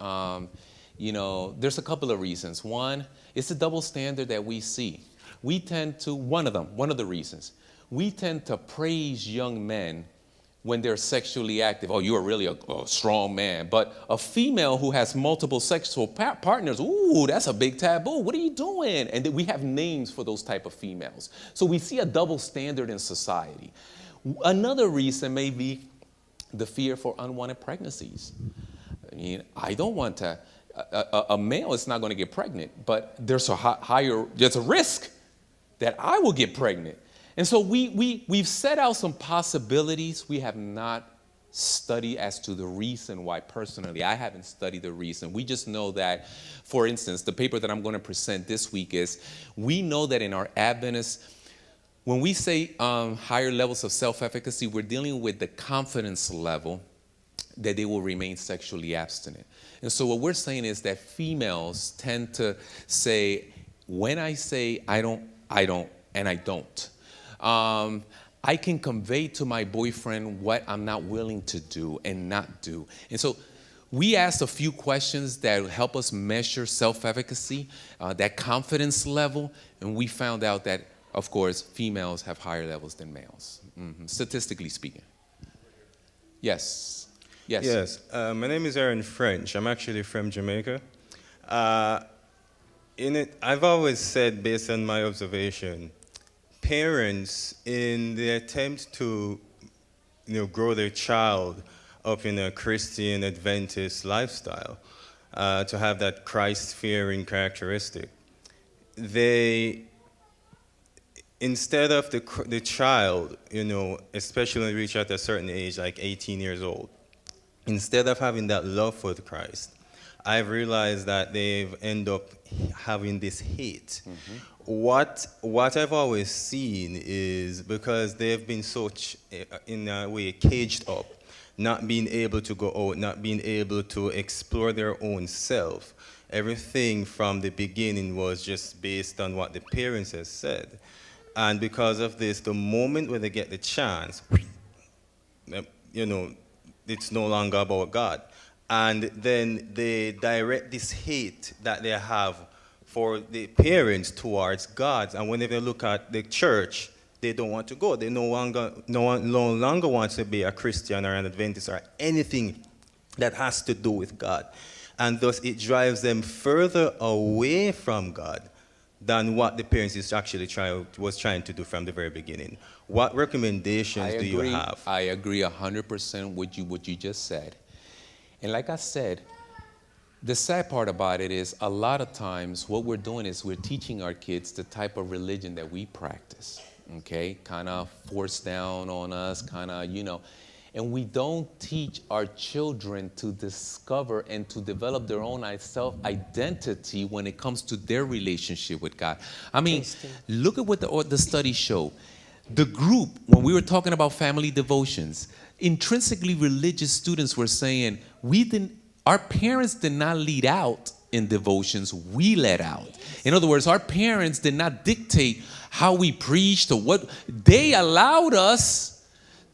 There's a couple of reasons. One, it's the double standard that we see. We tend to, one of the reasons, we tend to praise young men when they're sexually active. Oh, you're really a strong man. But a female who has multiple sexual partners, ooh, that's a big taboo. What are you doing? And we have names for those type of females. So we see a double standard in society. Another reason may be the fear for unwanted pregnancies. I mean, I don't want to, a male is not going to get pregnant, but there's a risk that I will get pregnant. And so we've set out some possibilities. We have not studied as to the reason why. Personally, I haven't studied the reason. We just know that, for instance, the paper that I'm going to present this week is, we know that in our Adventists, when we say higher levels of self-efficacy, we're dealing with the confidence level that they will remain sexually abstinent. And so what we're saying is that females tend to say, when I say I don't, and I don't. I can convey to my boyfriend what I'm not willing to do and not do. And so we asked a few questions that help us measure self-efficacy, that confidence level, and we found out that, of course, females have higher levels than males, statistically speaking. Yes. Yes, my name is Aaron French. I'm actually from Jamaica. I've always said, based on my observation, parents, in the attempt to grow their child up in a Christian Adventist lifestyle, to have that Christ-fearing characteristic, they, instead of the child, especially when they reach at a certain age, like 18 years old, instead of having that love for Christ, I've realized that they've ended up having this hate. What I've always seen is, because they've been so, in a way, caged up, not being able to go out, not being able to explore their own self. Everything from the beginning was just based on what the parents had said. And because of this, the moment when they get the chance, it's no longer about God. And then they direct this hate that they have for the parents towards God. And whenever they look at the church, they don't want to go. They no longer want to be a Christian or an Adventist or anything that has to do with God. And thus it drives them further away from God than what the parents was trying to do from the very beginning. What recommendations do you have? I agree 100% with what you just said. And like I said, the sad part about it is, a lot of times what we're doing is we're teaching our kids the type of religion that we practice, okay? Kind of forced down on us, and we don't teach our children to discover and to develop their own self-identity when it comes to their relationship with God. I mean, look at what the studies show. The group, when we were talking about family devotions, intrinsically religious students were saying, our parents did not lead out in devotions, we led out. In other words, our parents did not dictate how we preached or what. They allowed us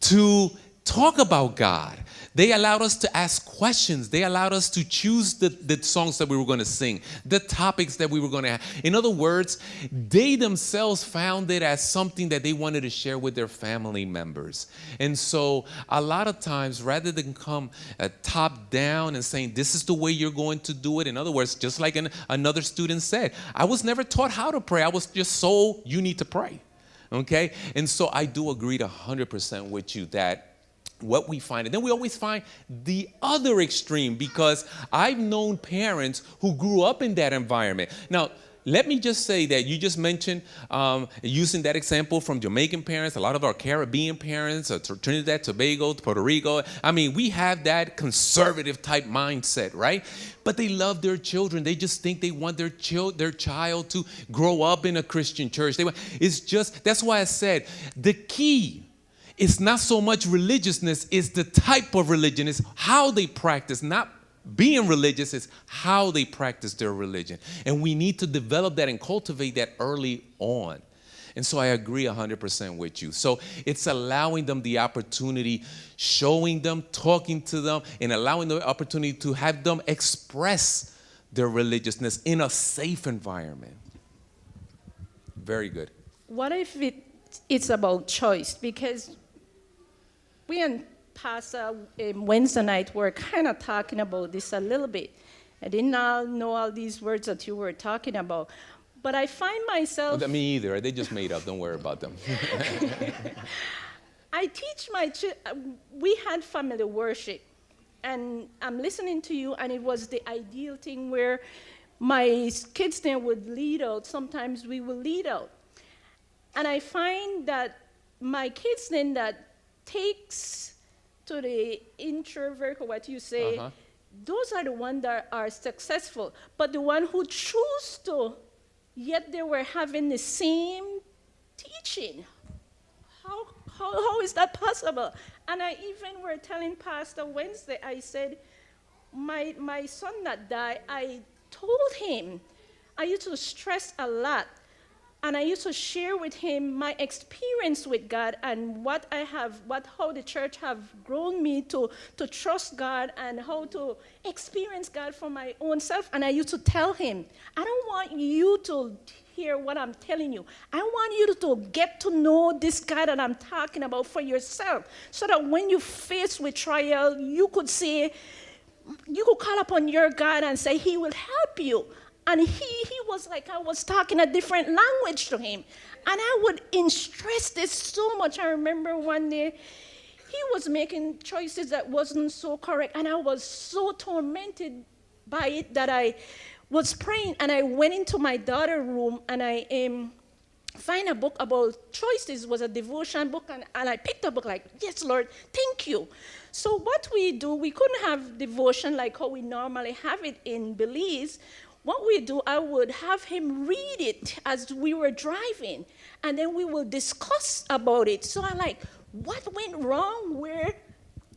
to talk about God. They allowed us to ask questions. They allowed us to choose the songs that we were going to sing, the topics that we were going to have. In other words, they themselves found it as something that they wanted to share with their family members. And so a lot of times, rather than come top down and saying, this is the way you're going to do it. In other words, just like another student said, I was never taught how to pray. I was just told you need to pray. Okay? And so I do agree 100% with you that what we find, and then we always find the other extreme, because I've known parents who grew up in that environment. Now, let me just say that you just mentioned, using that example from Jamaican parents, a lot of our Caribbean parents, Trinidad, Tobago, Puerto Rico. I mean, we have that conservative type mindset, right? But they love their children. They just think they want their child to grow up in a Christian church. That's why I said the key, it's not so much religiousness, it's the type of religion, it's how they practice, not being religious, it's how they practice their religion. And we need to develop that and cultivate that early on. And so I agree 100% with you. So it's allowing them the opportunity, showing them, talking to them, and allowing the opportunity to have them express their religiousness in a safe environment. Very good. What if it's about choice? Because we and Pastor Wednesday night were kind of talking about this a little bit. I did not know all these words that you were talking about. But I find myself... Me either. They just made up. Don't worry about them. I teach my we had family worship, and I'm listening to you, and it was the ideal thing where my kids then would lead out. Sometimes we will lead out. And I find that my kids then that takes to the introvert, or what you say, those are the ones that are successful. But the one who choose to, yet they were having the same teaching. How is that possible? And I even were telling Pastor Wednesday, I said, my son that died, I told him, I used to stress a lot, and I used to share with him my experience with God and how the church have grown me to trust God and how to experience God for my own self. And I used to tell him, I don't want you to hear what I'm telling you. I want you to get to know this God that I'm talking about for yourself, so that when you're faced with trial, you could call upon your God and say, he will help you. And he was like, I was talking a different language to him. And I would stress this so much. I remember one day, he was making choices that wasn't so correct. And I was so tormented by it that I was praying. And I went into my daughter's room, and I find a book about choices. It was a devotion book. And I picked a book like, yes, Lord, thank you. So what we do, we couldn't have devotion like how we normally have it in Belize. What we do, I would have him read it as we were driving, and then we will discuss about it. So I'm like, what went wrong where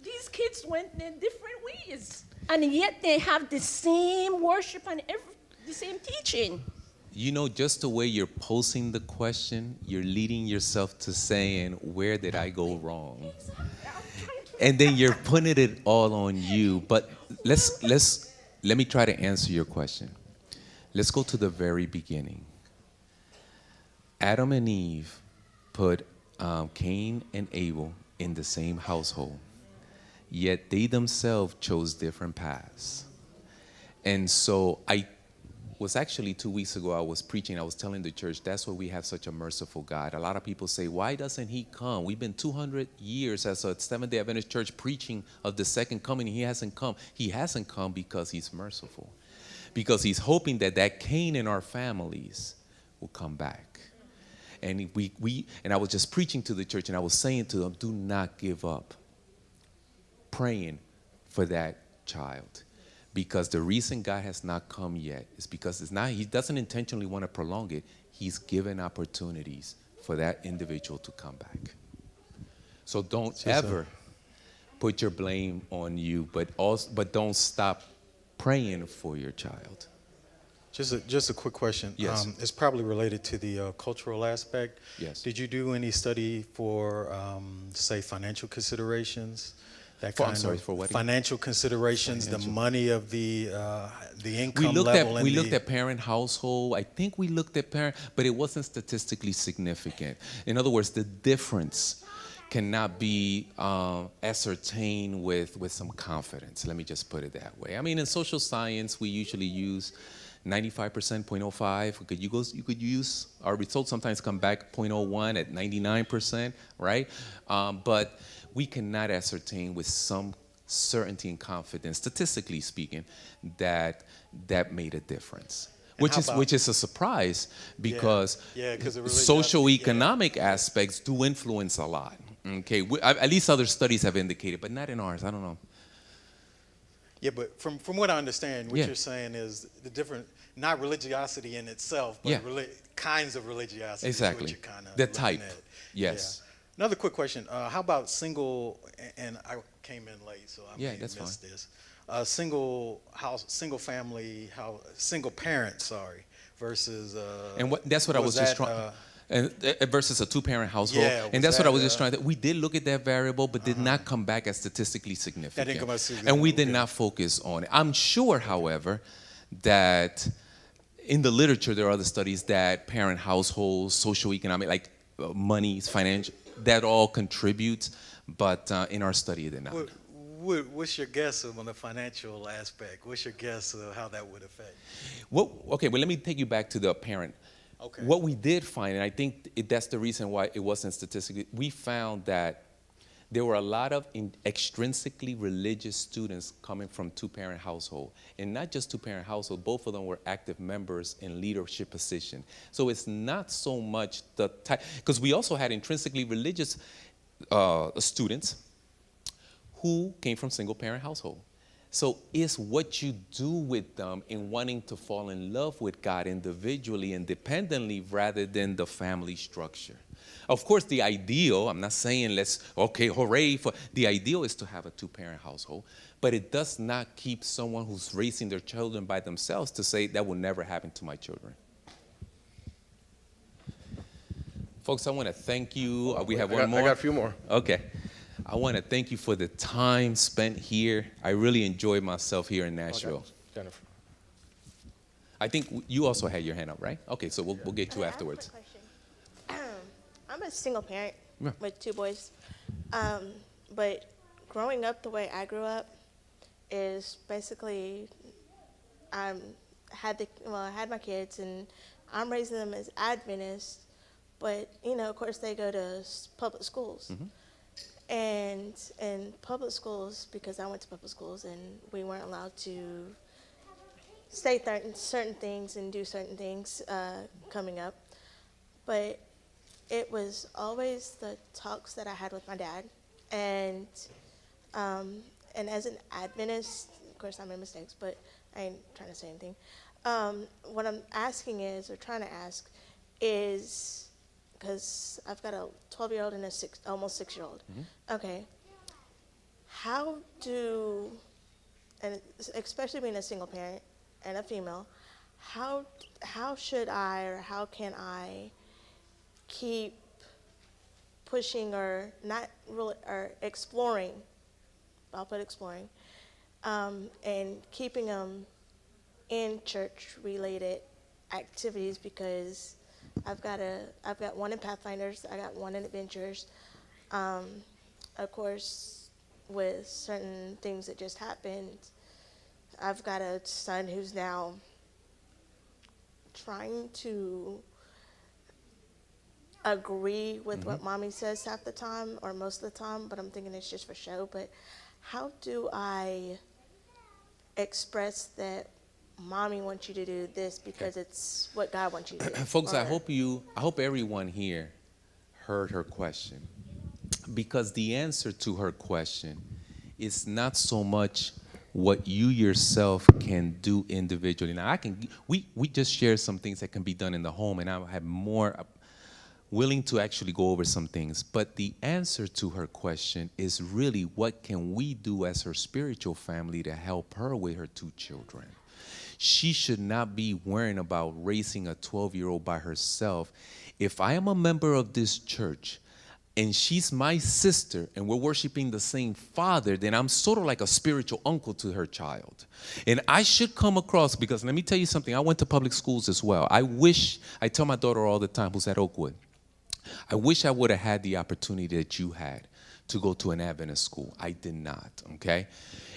these kids went in different ways? And yet they have the same worship and the same teaching. You know, just the way you're posing the question, you're leading yourself to saying, where did I go wrong? And then you're putting it all on you. But let me try to answer your question. Let's go to the very beginning. Adam and Eve put Cain and Abel in the same household, yet they themselves chose different paths. And so I was actually 2 weeks ago, I was preaching, I was telling the church, that's why we have such a merciful God. A lot of people say, why doesn't he come? We've been 200 years as a Seventh-day Adventist church preaching of the second coming, and he hasn't come. He hasn't come because he's merciful. Because he's hoping that Cain in our families will come back. And and I was just preaching to the church, and I was saying to them, do not give up praying for that child. Because the reason God has not come yet is because he doesn't intentionally want to prolong it. He's given opportunities for that individual to come back. So don't ever put your blame on you, but don't stop praying for your child. Just a quick question. Yes. It's probably related to the cultural aspect. Yes. Did you do any study for, say, financial considerations? For what? Financial considerations, the money of the income level. We looked at parent household. I think we looked at parent, but it wasn't statistically significant. In other words, the difference cannot be ascertained with some confidence. Let me just put it that way. I mean, in social science, we usually use 95%, 0.05. You could use, our results sometimes come back 0.01 at 99%, right? But we cannot ascertain with some certainty and confidence, statistically speaking, that made a different which is a surprise because socioeconomic aspects do influence a lot. Okay, at least other studies have indicated, but not in ours. I don't know. Yeah, but from what I understand, what you're saying is the different, not religiosity in itself, but kinds of religiosity. Exactly. Is what you're kind of the type. at. Yes. Yeah. Another quick question. How about single, and I came in late, so I may have missed this. single family house, single parent, sorry, versus. And that's what I was just trying. And versus a two-parent household, Yeah, and was that's what I was that, just trying to. We did look at that variable, but did not come back as statistically significant. That didn't come out significant, and we did okay. not focus on it. I'm sure, however, that in the literature there are other studies that parent households, socioeconomic, like money, financial, that all contributes. But in our study, it did not. What's your guess on the financial aspect? What's your guess of how that would affect? Okay, well, let me take you back to the parent. Okay. What we did find, and I think that's the reason why it wasn't statistically, we found that there were a lot of extrinsically religious students coming from two-parent household. And not just two-parent household, both of them were active members in leadership position. So it's not so much the type, because we also had intrinsically religious students who came from single-parent household. So it's what you do with them in wanting to fall in love with God individually, independently, rather than the family structure. Of course, the ideal, I'm not saying okay, hooray, the ideal is to have a two-parent household, but it does not keep someone who's raising their children by themselves to say that will never happen to my children. Folks, I want to thank you. We have one more. I got a few more. Okay. I want to thank you for the time spent here. I really enjoyed myself here in Nashville. Jennifer. I think you also had your hand up, right? Okay, so we'll get you afterwards. I'm a single parent Yeah. with 2 boys. But growing up the way I grew up is basically I had my kids and I'm raising them as Adventists, but of course they go to public schools. Mm-hmm. And in public schools, because I went to public schools and we weren't allowed to say certain things and do certain things coming up, but it was always the talks that I had with my dad, and as an Adventist, of course I made mistakes, but I ain't trying to say anything. What I'm asking is, or trying to ask, is, because I've got a 12-year-old and almost 6-year-old. Mm-hmm. Okay, and especially being a single parent and a female, how should I, or how can I keep pushing, or not really, or exploring, I'll put exploring, and keeping them in church-related activities, because I've got one in Pathfinders, I got one in Adventures. Of course, with certain things that just happened, I've got a son who's now trying to agree with what mommy says half the time, or most of the time, but I'm thinking it's just for show. But how do I express that mommy wants you to do this because it's what God wants you to do? Folks, I hope everyone here heard her question, because the answer to her question is not so much what you yourself can do individually. Now, we just shared some things that can be done in the home, and I have more willing to actually go over some things. But the answer to her question is really, what can we do as her spiritual family to help her with her 2 children? She should not be worrying about raising a 12-year-old by herself. If I am a member of this church and she's my sister and we're worshiping the same Father, then I'm sort of like a spiritual uncle to her child. And I should come across, because let me tell you something, I went to public schools as well. I tell my daughter all the time, who's at Oakwood, I wish I would have had the opportunity that you had to go to an Adventist school. I did not, okay?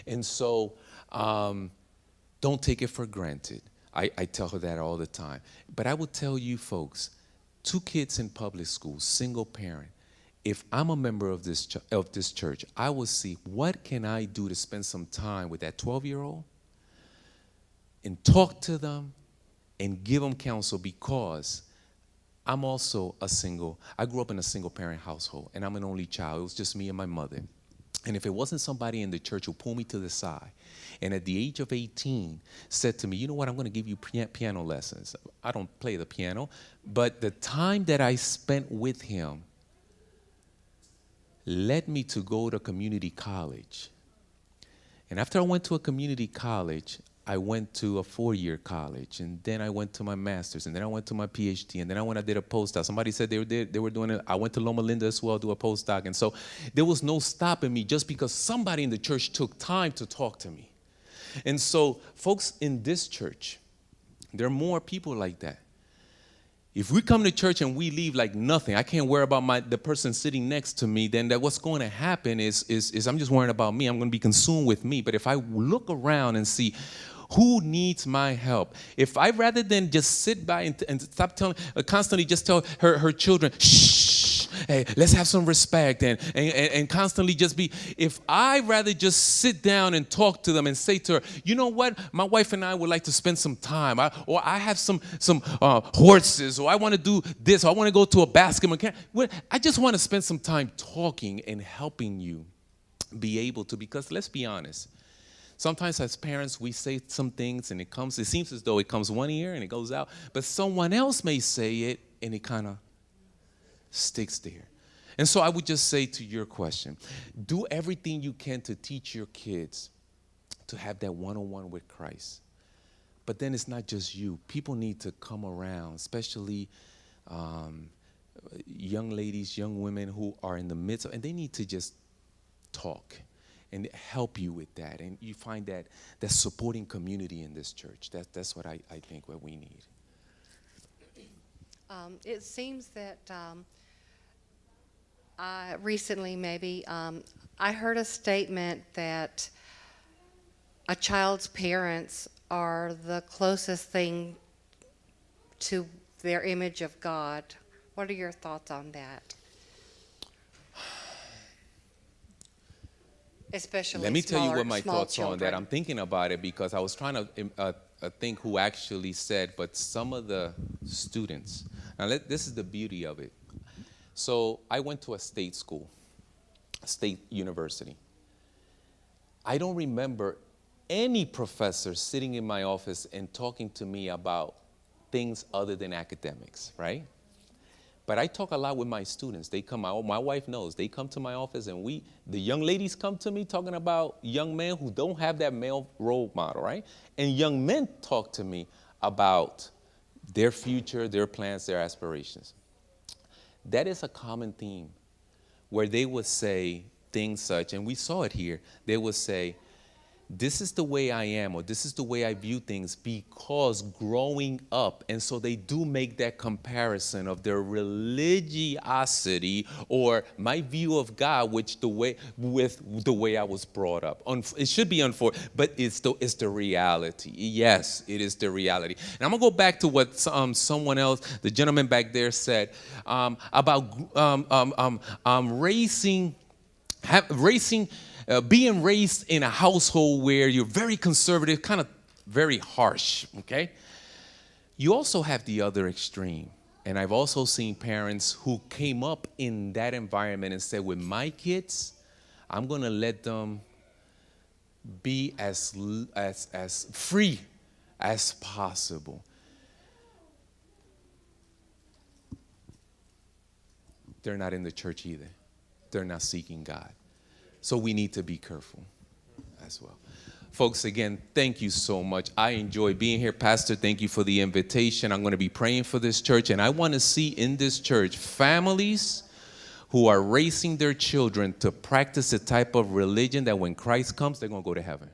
And so, don't take it for granted. I tell her that all the time. But I will tell you folks, 2 kids in public school, single parent, if I'm a member of this church, I will see what can I do to spend some time with that 12-year-old and talk to them and give them counsel, because I'm also I grew up in a single parent household, and I'm an only child. It was just me and my mother. And if it wasn't somebody in the church who pulled me to the side and at the age of 18 said to me, you know what, I'm going to give you piano lessons. I don't play the piano, but the time that I spent with him led me to go to community college. And after I went to a community college, I went to a 4-year college, and then I went to my master's, and then I went to my PhD, and then I did a postdoc. Somebody said they were doing it. I went to Loma Linda as well, do a postdoc. And so there was no stopping me just because somebody in the church took time to talk to me. And so folks in this church, there are more people like that. If we come to church and we leave like nothing, I can't worry about the person sitting next to me, then what's going to happen is I'm just worrying about me. I'm going to be consumed with me. But if I look around and see who needs my help, if I rather than just sit by and stop telling, constantly just tell her children, shh, hey, let's have some respect, and constantly just be, if I rather just sit down and talk to them and say to her, you know what, my wife and I would like to spend some time, or I have some horses, or I want to do this, or I want to go to a basketball camp. I just want to spend some time talking and helping you be able to, because let's be honest, sometimes as parents, we say some things and it seems as though it comes one ear and it goes out, but someone else may say it and it kind of sticks there. And so I would just say to your question, do everything you can to teach your kids to have that one-on-one with Christ. But then it's not just you. People need to come around, especially young ladies, young women who are in the midst of, and they need to just talk and help you with that. And you find that supporting community in this church. That's what I think what we need. It seems that recently maybe I heard a statement that a child's parents are the closest thing to their image of God. What are your thoughts on that? Especially Let me tell you what my small thoughts children. on that. I'm thinking about it because I was trying to think who actually said, but some of the students. Now, this is the beauty of it. So I went to a state school, a state university. I don't remember any professor sitting in my office and talking to me about things other than academics, right? But I talk a lot with my students. They come out, my wife knows, they come to my office and the young ladies come to me talking about young men who don't have that male role model, right? And young men talk to me about their future, their plans, their aspirations. That is a common theme where they would say things such, and we saw it here, they would say, this is the way I am, or this is the way I view things because growing up. And so they do make that comparison of their religiosity or my view of God, with the way I was brought up. It should be unfortunate, but it's the reality. Yes, it is the reality. And I'm gonna go back to what someone else, the gentleman back there, said about being raised in a household where you're very conservative, kind of very harsh, okay? You also have the other extreme. And I've also seen parents who came up in that environment and said, with my kids, I'm going to let them be as free as possible. They're not in the church either. They're not seeking God. So we need to be careful as well. Folks, again, thank you so much. I enjoy being here. Pastor, thank you for the invitation. I'm going to be praying for this church, and I want to see in this church families who are raising their children to practice a type of religion that when Christ comes, they're going to go to heaven.